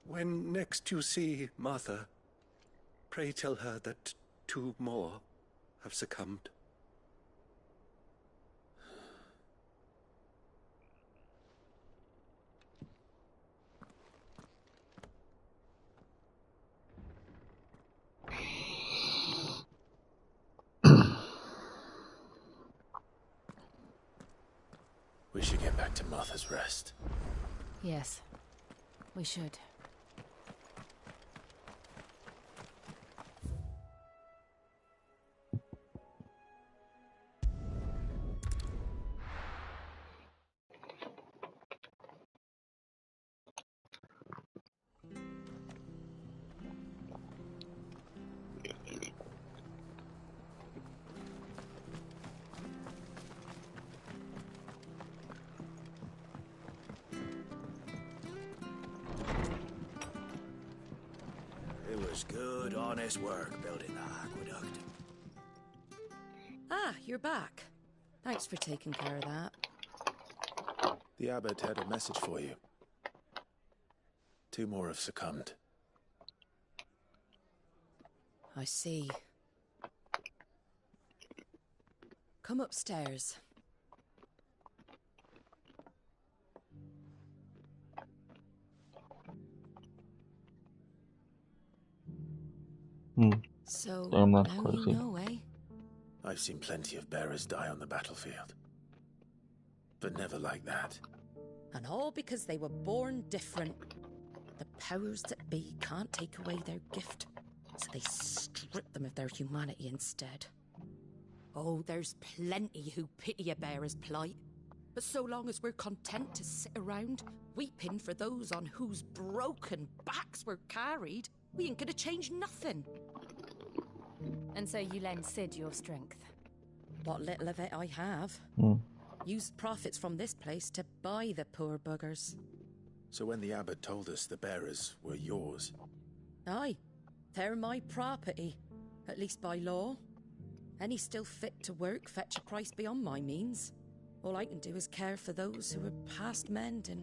When next you see Martha, pray tell her that 2 more have succumbed. We should get back to Martha's Rest. Yes, we should. It was good, honest work building the aqueduct. Ah, you're back. Thanks for taking care of that. The abbot had a message for you. 2 more have succumbed. I see. Come upstairs. So, I'm not now quite you sure. know, eh? I've seen plenty of bearers die on the battlefield. But never like that. And all because they were born different. The powers that be can't take away their gift, so they strip them of their humanity instead. Oh, there's plenty who pity a bearer's plight. But so long as we're content to sit around, weeping for those on whose broken backs we're carried, we ain't gonna change nothing. And so you lend Sid your strength? What little of it I have. Used profits from this place to buy the poor buggers. So when the abbot told us the bearers were yours... Aye, they're my property, at least by law. Any still fit to work fetch a price beyond my means. All I can do is care for those who are past mending.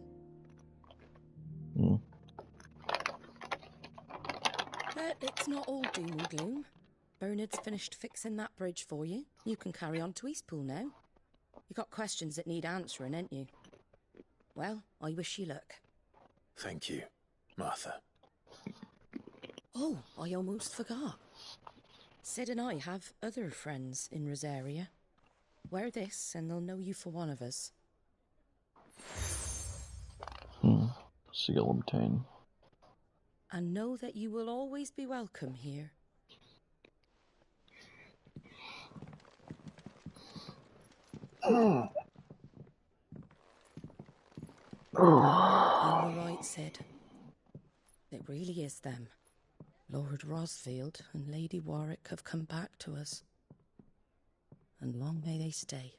But it's not all doom and gloom. Bernard's finished fixing that bridge for you. You can carry on to Eastpool now. You got questions that need answering, ain't you? Well, I wish you luck. Thank you, Martha. Oh, I almost forgot. Sid and I have other friends in Rosaria. Wear this and they'll know you for one of us. Seal obtained. And know that you will always be welcome here. You were right, Sid. It really is them. Lord Rosfield and Lady Warwick have come back to us. And long may they stay.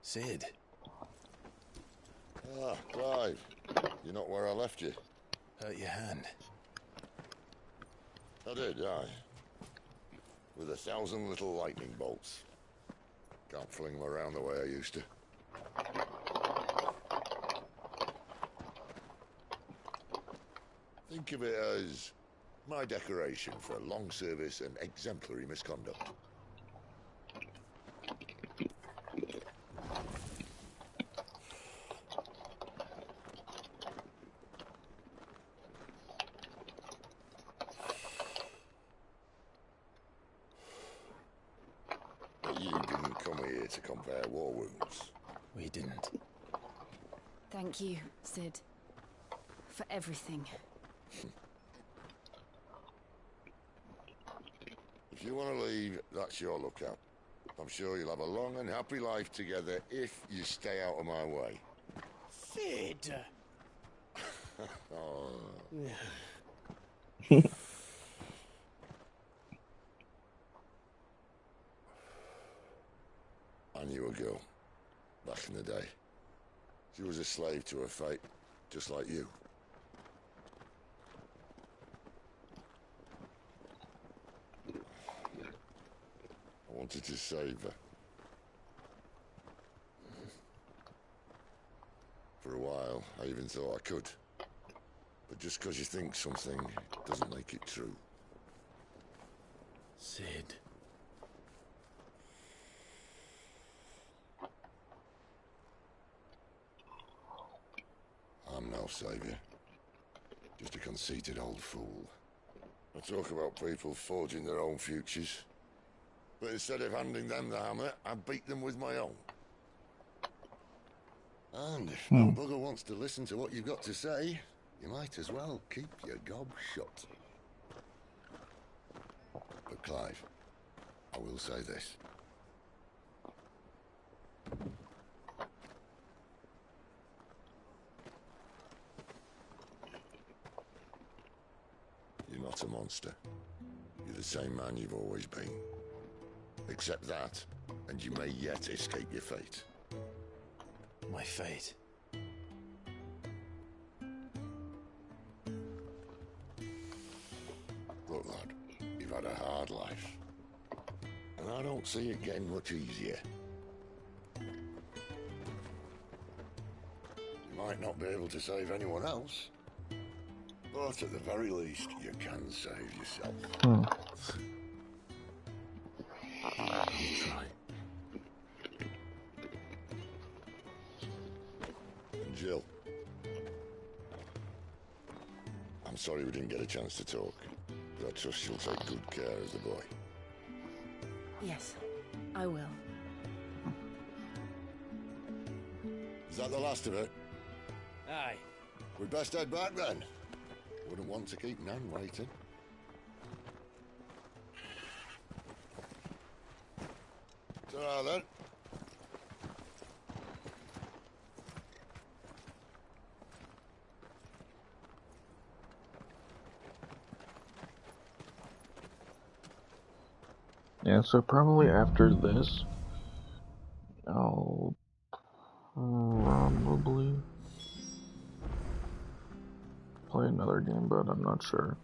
Sid. Ah, Clive. You're not where I left you. Hurt your hand. I did, aye. With 1,000 little lightning bolts. Can't fling them around the way I used to. Think of it as my decoration for long service and exemplary misconduct. You didn't come here to compare war wounds. We didn't. Thank you, Sid, for everything. If you want to leave, that's your lookout. I'm sure you'll have a long and happy life together if you stay out of my way. Sid! Oh. I knew a girl back in the day. She was a slave to her fate, just like you. I wanted to save her. For a while, I even thought I could. But just because you think something doesn't make it true. Sid. I'm no savior. Just a conceited old fool. I talk about people forging their own futures. But instead of handing them the hammer, I beat them with my own. And if no bugger wants to listen to what you've got to say, you might as well keep your gob shut. But Clive, I will say this. You're not a monster. You're the same man you've always been. Accept that, and you may yet escape your fate. My fate? Look, lad, you've had a hard life. And I don't see it getting much easier. You might not be able to save anyone else, but at the very least, you can save yourself. I'll try. And Jill, I'm sorry we didn't get a chance to talk, but I trust you'll take good care of the boy. Yes, I will. Is that the last of it? Aye. We'd best head back then. Wouldn't want to keep Nan waiting. Ta-ra then. Yeah, so probably after this, I'll probably play another game, but I'm not sure.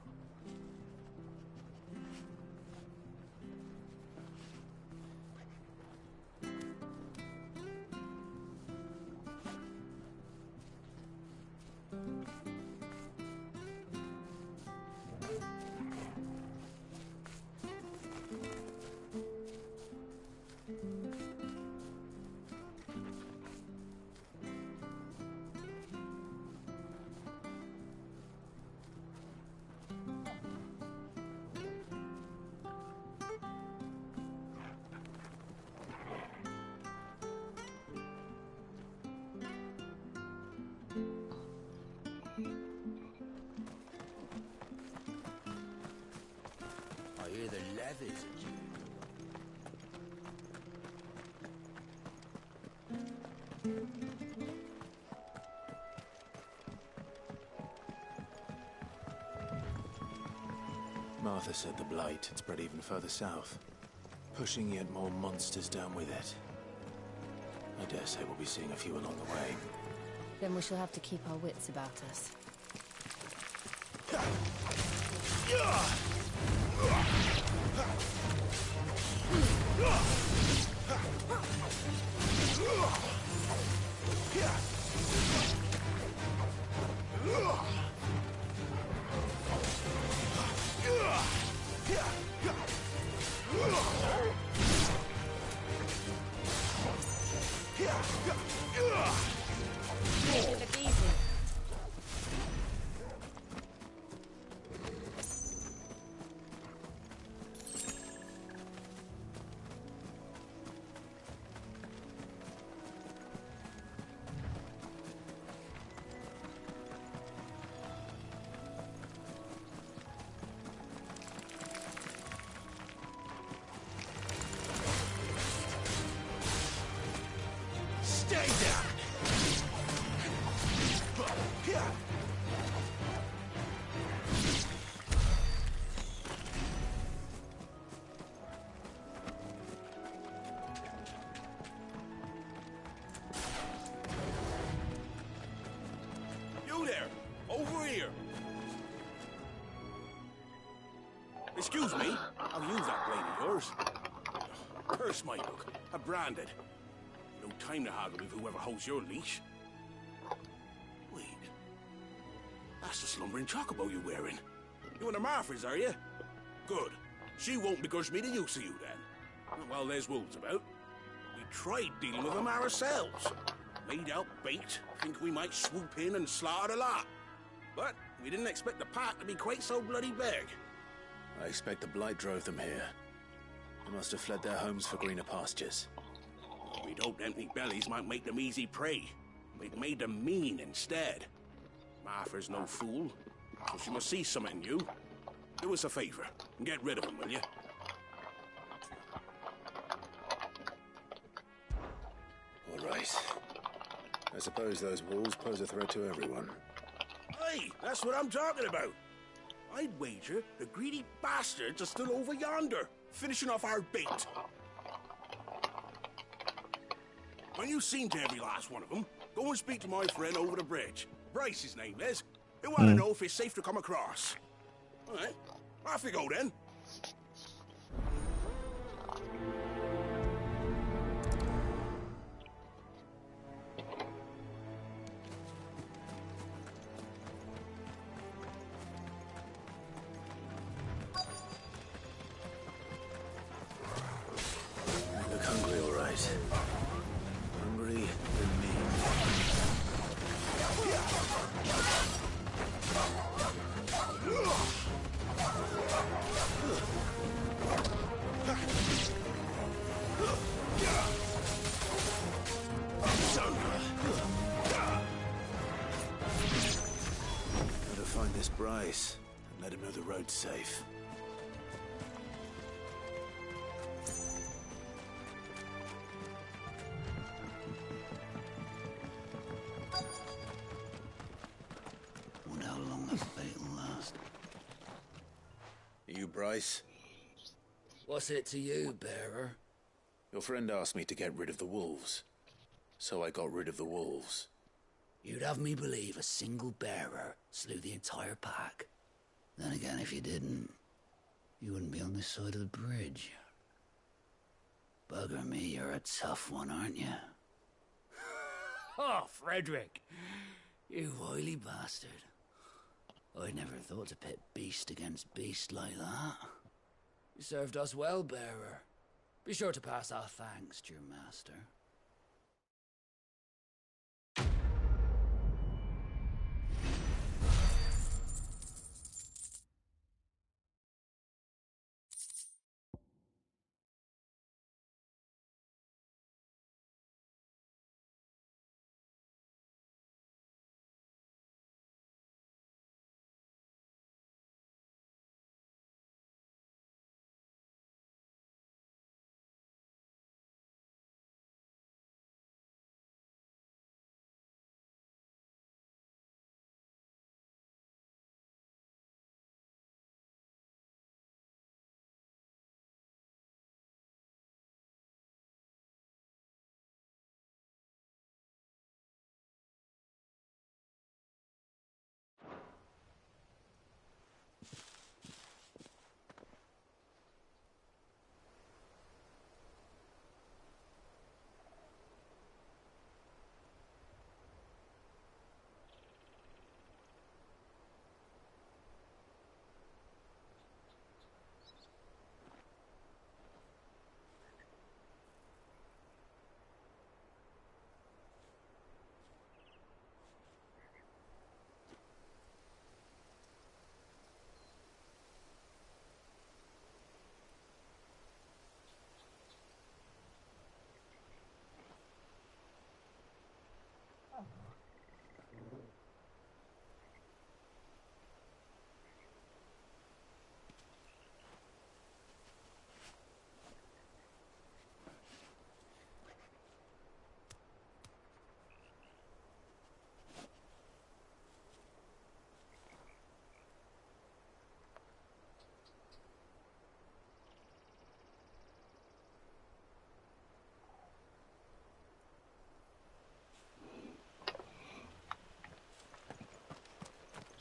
I hear the levies are due. Martha said the blight had spread even further south, pushing yet more monsters down with it. I dare say we'll be seeing a few along the way. Then we shall have to keep our wits about us. Take it easy. Stay down! You there! Over here! Excuse me, I'll use that blade of yours. Curse my luck, I'm branded. No time to haggle with whoever holds your leash. Wait. That's the slumbering chocobo you're wearing. You and the Marfors, are you? Good. She won't begrudge me the use of you, then. Well, there's wolves about. We tried dealing with them ourselves. Laid out bait, think we might swoop in and slaughter the lot. But we didn't expect the pack to be quite so bloody big. I expect the blight drove them here. They must have fled their homes for greener pastures. We'd hoped empty bellies might make them easy prey. We'd made them mean instead. Martha's no fool, so she must see something in you. Do us a favor and get rid of them, will you? All right. I suppose those wolves pose a threat to everyone. Hey, that's what I'm talking about. I'd wager the greedy bastards are still over yonder, finishing off our bait. When you've seen to every last one of them, go and speak to my friend over the bridge. Bryce, his name is. He'll want to know if it's safe to come across. All right, off you go then. Look hungry, all right. Hungry and mean. Where's Bryce? And let him know the road's safe. Wonder how long that fate will last. You, Bryce? What's it to you, bearer? Your friend asked me to get rid of the wolves. So I got rid of the wolves. You'd have me believe a single bearer slew the entire pack. Then again, if you didn't, you wouldn't be on this side of the bridge. Bugger me, you're a tough one, aren't you? Oh, Frederick! You wily bastard. I'd never thought to pit beast against beast like that. You served us well, bearer. Be sure to pass our thanks to your master.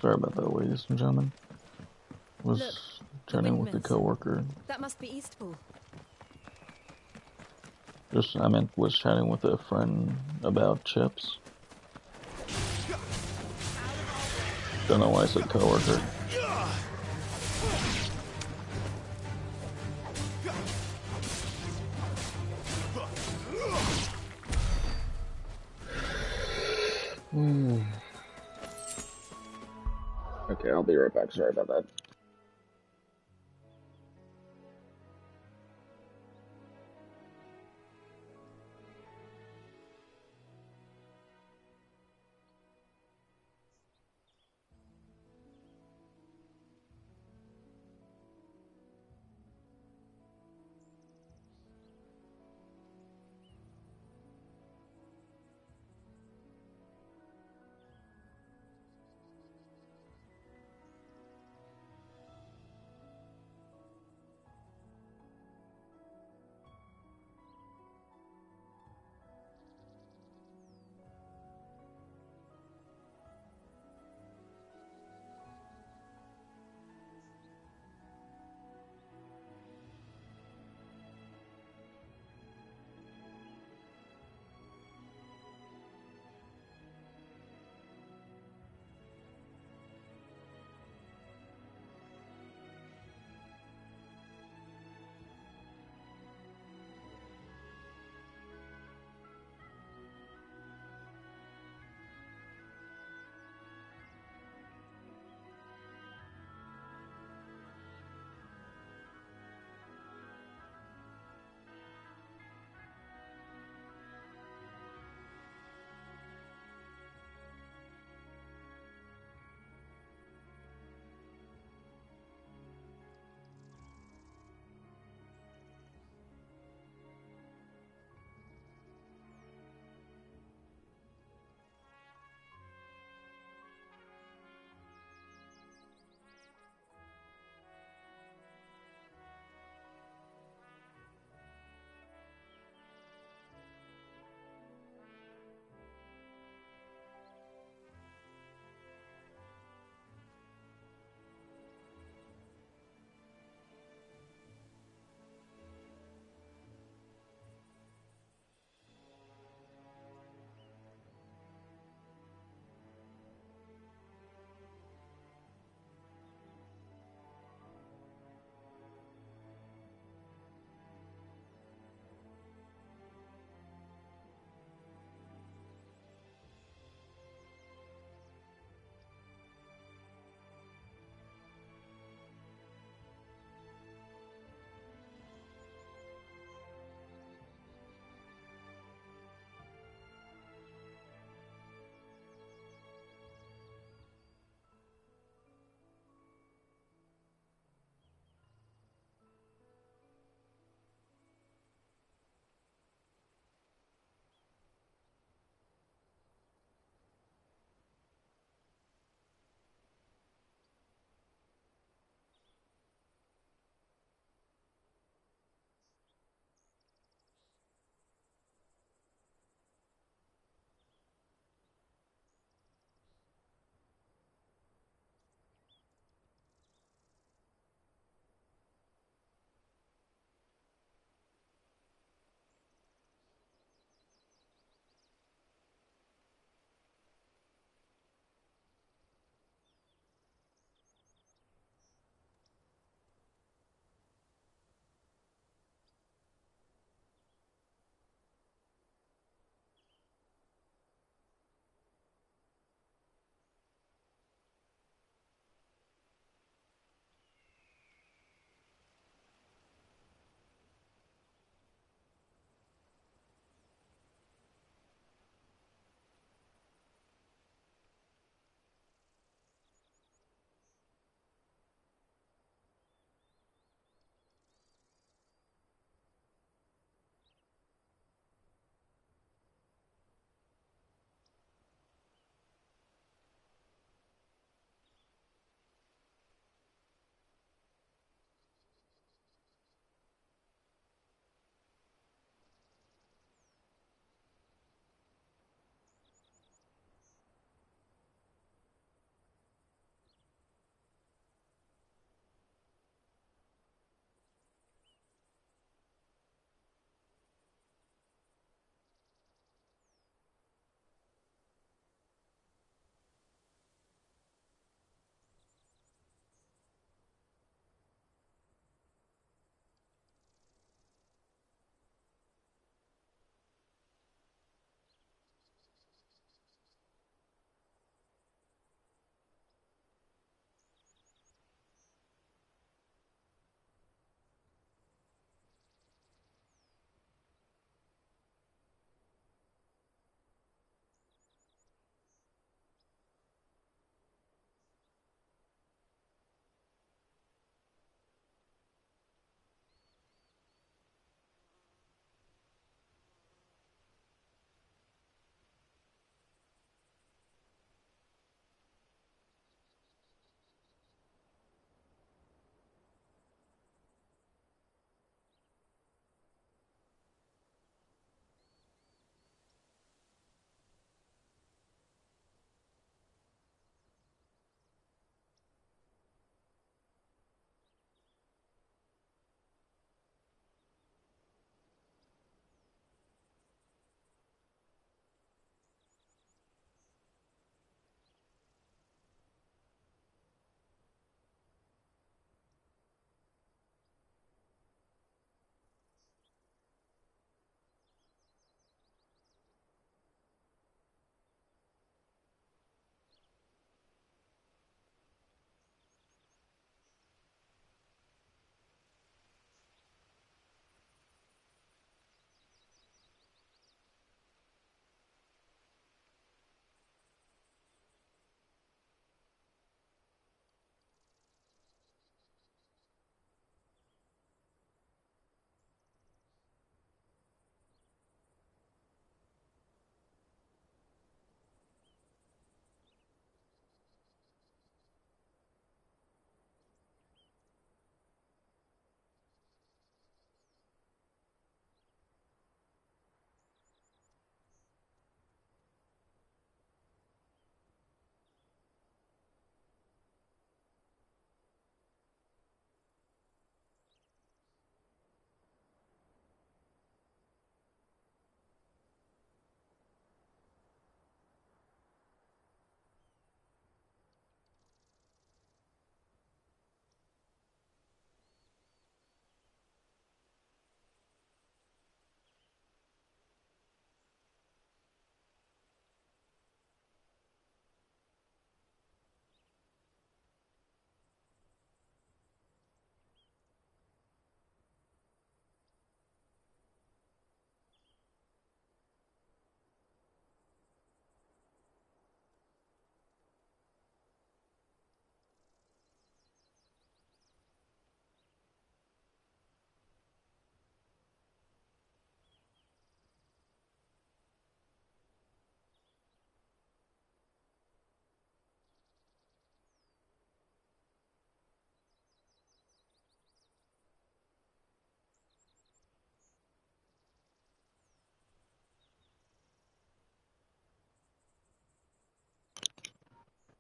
Sorry about that, ladies and gentlemen. Was Look, chatting with a windmills. coworker. That must be Eastpool. Was chatting with a friend about chips. Don't know why I said coworker. Okay, I'll be right back. Sorry about that.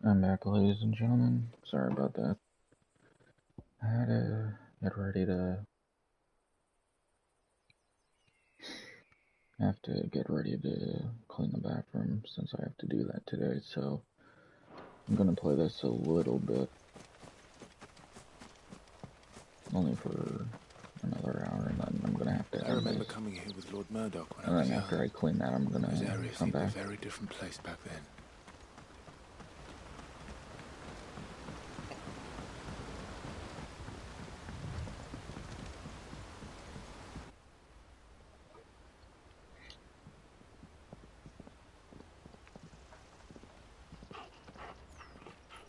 I'm back, ladies and gentlemen. Sorry about that. I had to get ready to... I have to get ready to clean the bathroom since I have to do that today, so I'm gonna play this a little bit. Only for another hour, and then I'm gonna have to I end remember this. coming here with Lord Murdoch when And I was then young. after I clean that, I'm gonna Those areas come seemed a back. very different place back then.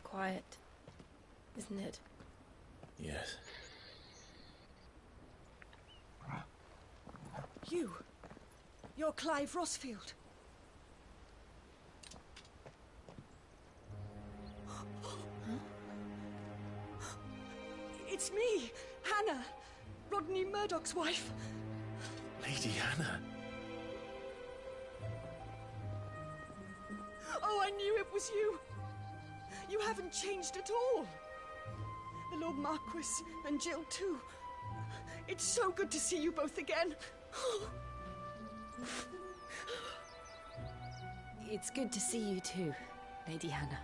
Quiet, isn't it? Yes. You're Clive Rossfield. It's me, Hannah, Rodney Murdoch's wife. Lady Hannah. Oh, I knew it was you. You haven't changed at all. The Lord Marquis and Jill too. It's so good to see you both again. It's good to see you too, Lady Hannah.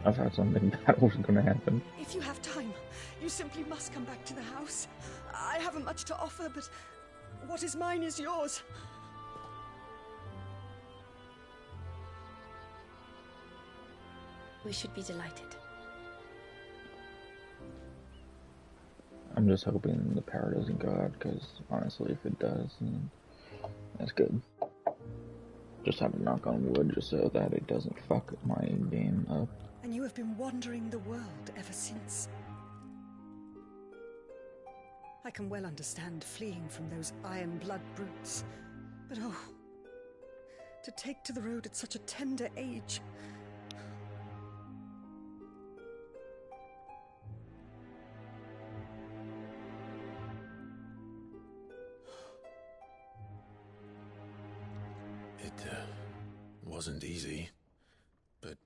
I thought something bad was gonna happen. If you have time, you simply must come back to the house. I haven't much to offer, but what is mine is yours. We should be delighted. I'm just hoping the power doesn't go out, because honestly, if it does, then that's good. Just have to knock on wood just so that it doesn't fuck my game up. And you have been wandering the world ever since. I can well understand fleeing from those iron blood brutes. But oh, to take to the road at such a tender age. It wasn't easy, but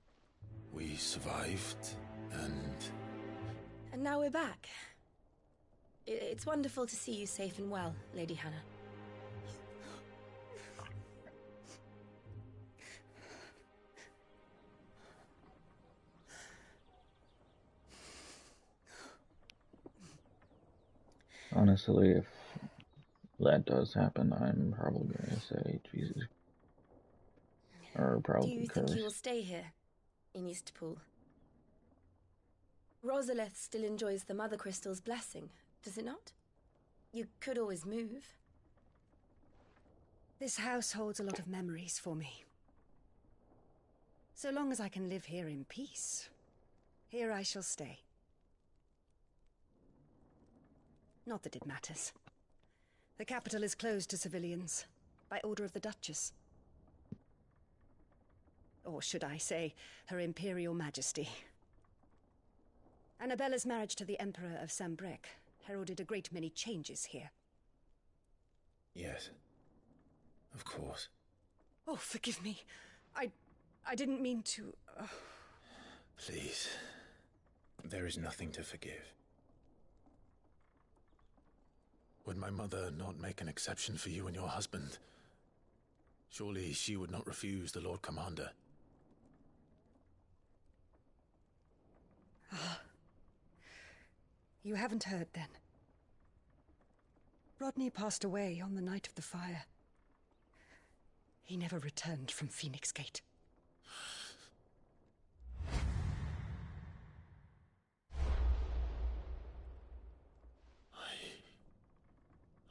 we survived, and... And now we're back. It's wonderful to see you safe and well, Lady Hannah. Honestly, if that does happen, I'm probably gonna say Jesus. Or Do probably you curse. think you will stay here, in Eastpool? Rosalith still enjoys the Mother Crystal's blessing, does it not? You could always move. This house holds a lot of memories for me. So long as I can live here in peace, here I shall stay. Not that it matters. The capital is closed to civilians, by order of the Duchess. Or should I say, Her Imperial Majesty. Annabella's marriage to the Emperor of Sambrec heralded a great many changes here. Yes. Of course. Oh, forgive me. I didn't mean to... Please. There is nothing to forgive. Would my mother not make an exception for you and your husband? Surely she would not refuse the Lord Commander. You haven't heard, then. Rodney passed away on the night of the fire. He never returned from Phoenix Gate.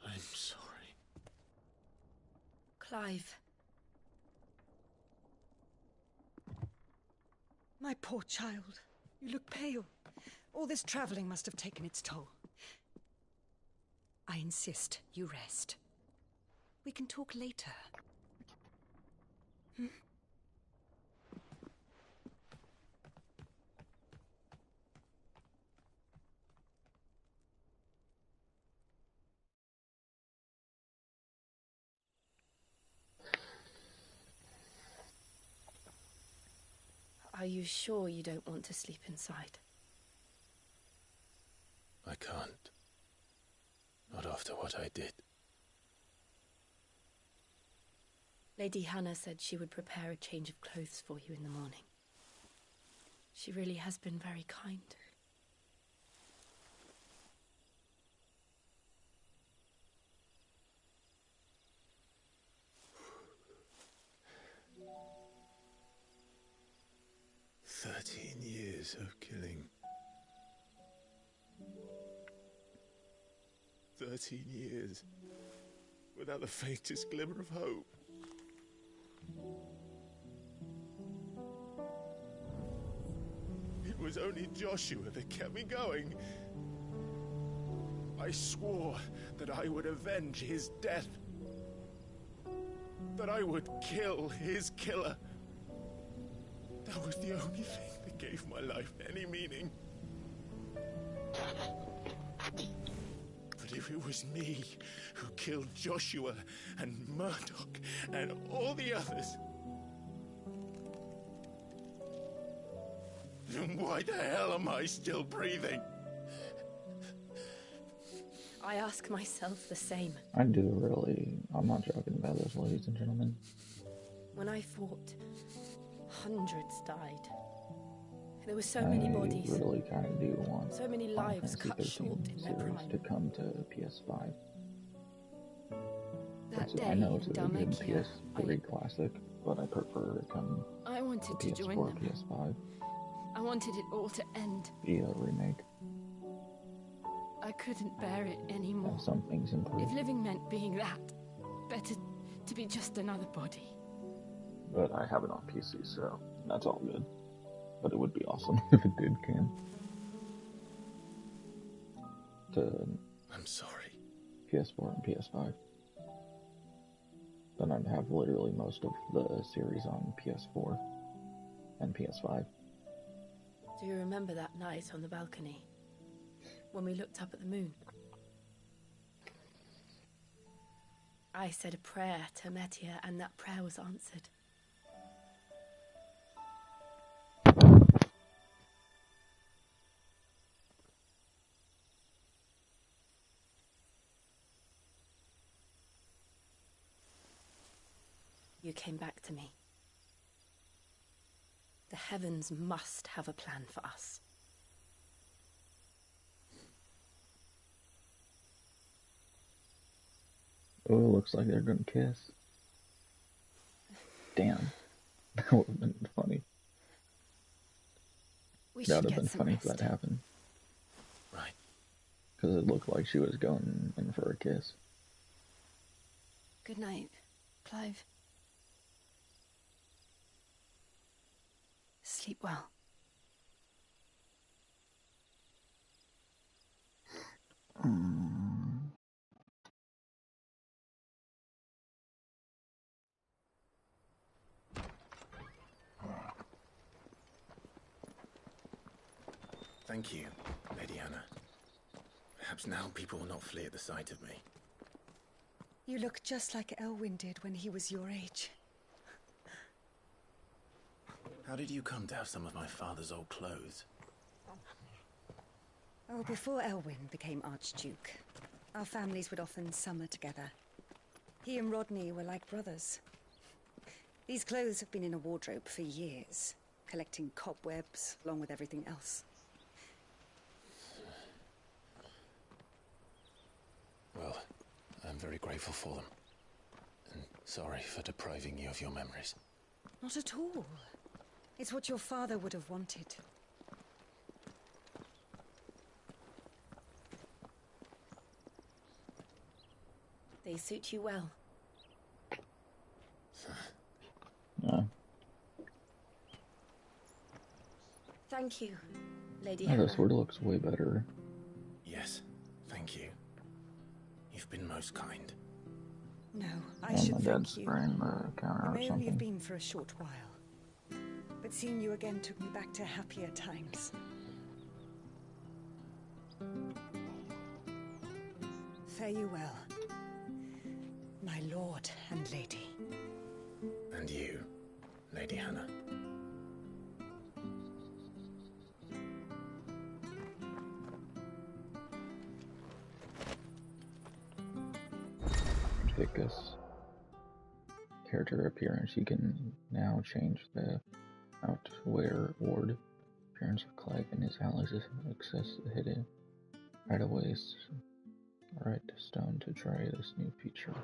I'm sorry. Clive. My poor child. You look pale. All this traveling must have taken its toll. I insist you rest. We can talk later. Hmm? Are you sure you don't want to sleep inside? I can't. Not after what I did. Lady Hannah said she would prepare a change of clothes for you in the morning. She really has been very kind. Years of killing. 13 years without the faintest glimmer of hope. It was only Joshua that kept me going. I swore that I would avenge his death. That I would kill his killer. That was the only thing that gave my life any meaning. But if it was me who killed Joshua and Murdoch and all the others, then why the hell am I still breathing? I ask myself the same. I do really. I'm not joking about this, ladies and gentlemen. When I fought, hundreds died. There were so many bodies. I really kind of do want so many lives cut short in their prime. To come to PS5. That day I know it's a in good Dalmatia, PS3 classic, but I prefer it come I wanted to PS4, join them. PS5. I wanted it all to end. Yeah, remake. I couldn't bear it anymore. And some things improve. If living meant being that, better to be just another body. But I have it on PC, so that's all good. But it would be awesome if it did come to I'm sorry. PS4 and PS5. Then I'd have literally most of the series on PS4 and PS5. Do you remember that night on the balcony? When we looked up at the moon? I said a prayer to Metia, and that prayer was answered. You came back to me. The heavens must have a plan for us. Oh, it looks like they're gonna kiss. Damn. That would have been funny. That would have been funny if that happened. Right. Because it looked like she was going in for a kiss. Good night, Clive. Sleep well. Thank you, Lady Hannah. Perhaps now people will not flee at the sight of me. You look just like Elwyn did when he was your age. How did you come to have some of my father's old clothes? Oh, before Elwyn became Archduke, our families would often summer together. He and Rodney were like brothers. These clothes have been in a wardrobe for years, collecting cobwebs along with everything else. Well, I'm very grateful for them. And sorry for depriving you of your memories. Not at all. It's what your father would have wanted. They suit you well. Yeah. Thank you, Lady Oh, Hannah. this sword looks way better. Yes, thank you. You've been most kind. No, I And should my thank dad's you. spraying the counter I or may only have something. been for a short while, but seeing you again took me back to happier times. Fare you well, my lord and lady. And you, Lady Hannah. Ficus character appearance, you can now change the outward appearance of Clive and his allies to access the hidden right-of-ways. Right stone to try this new feature.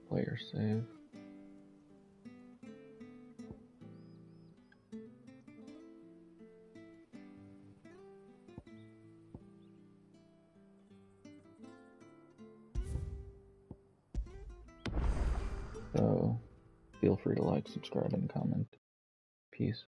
Player save. So, feel free to like, subscribe, and comment. Peace.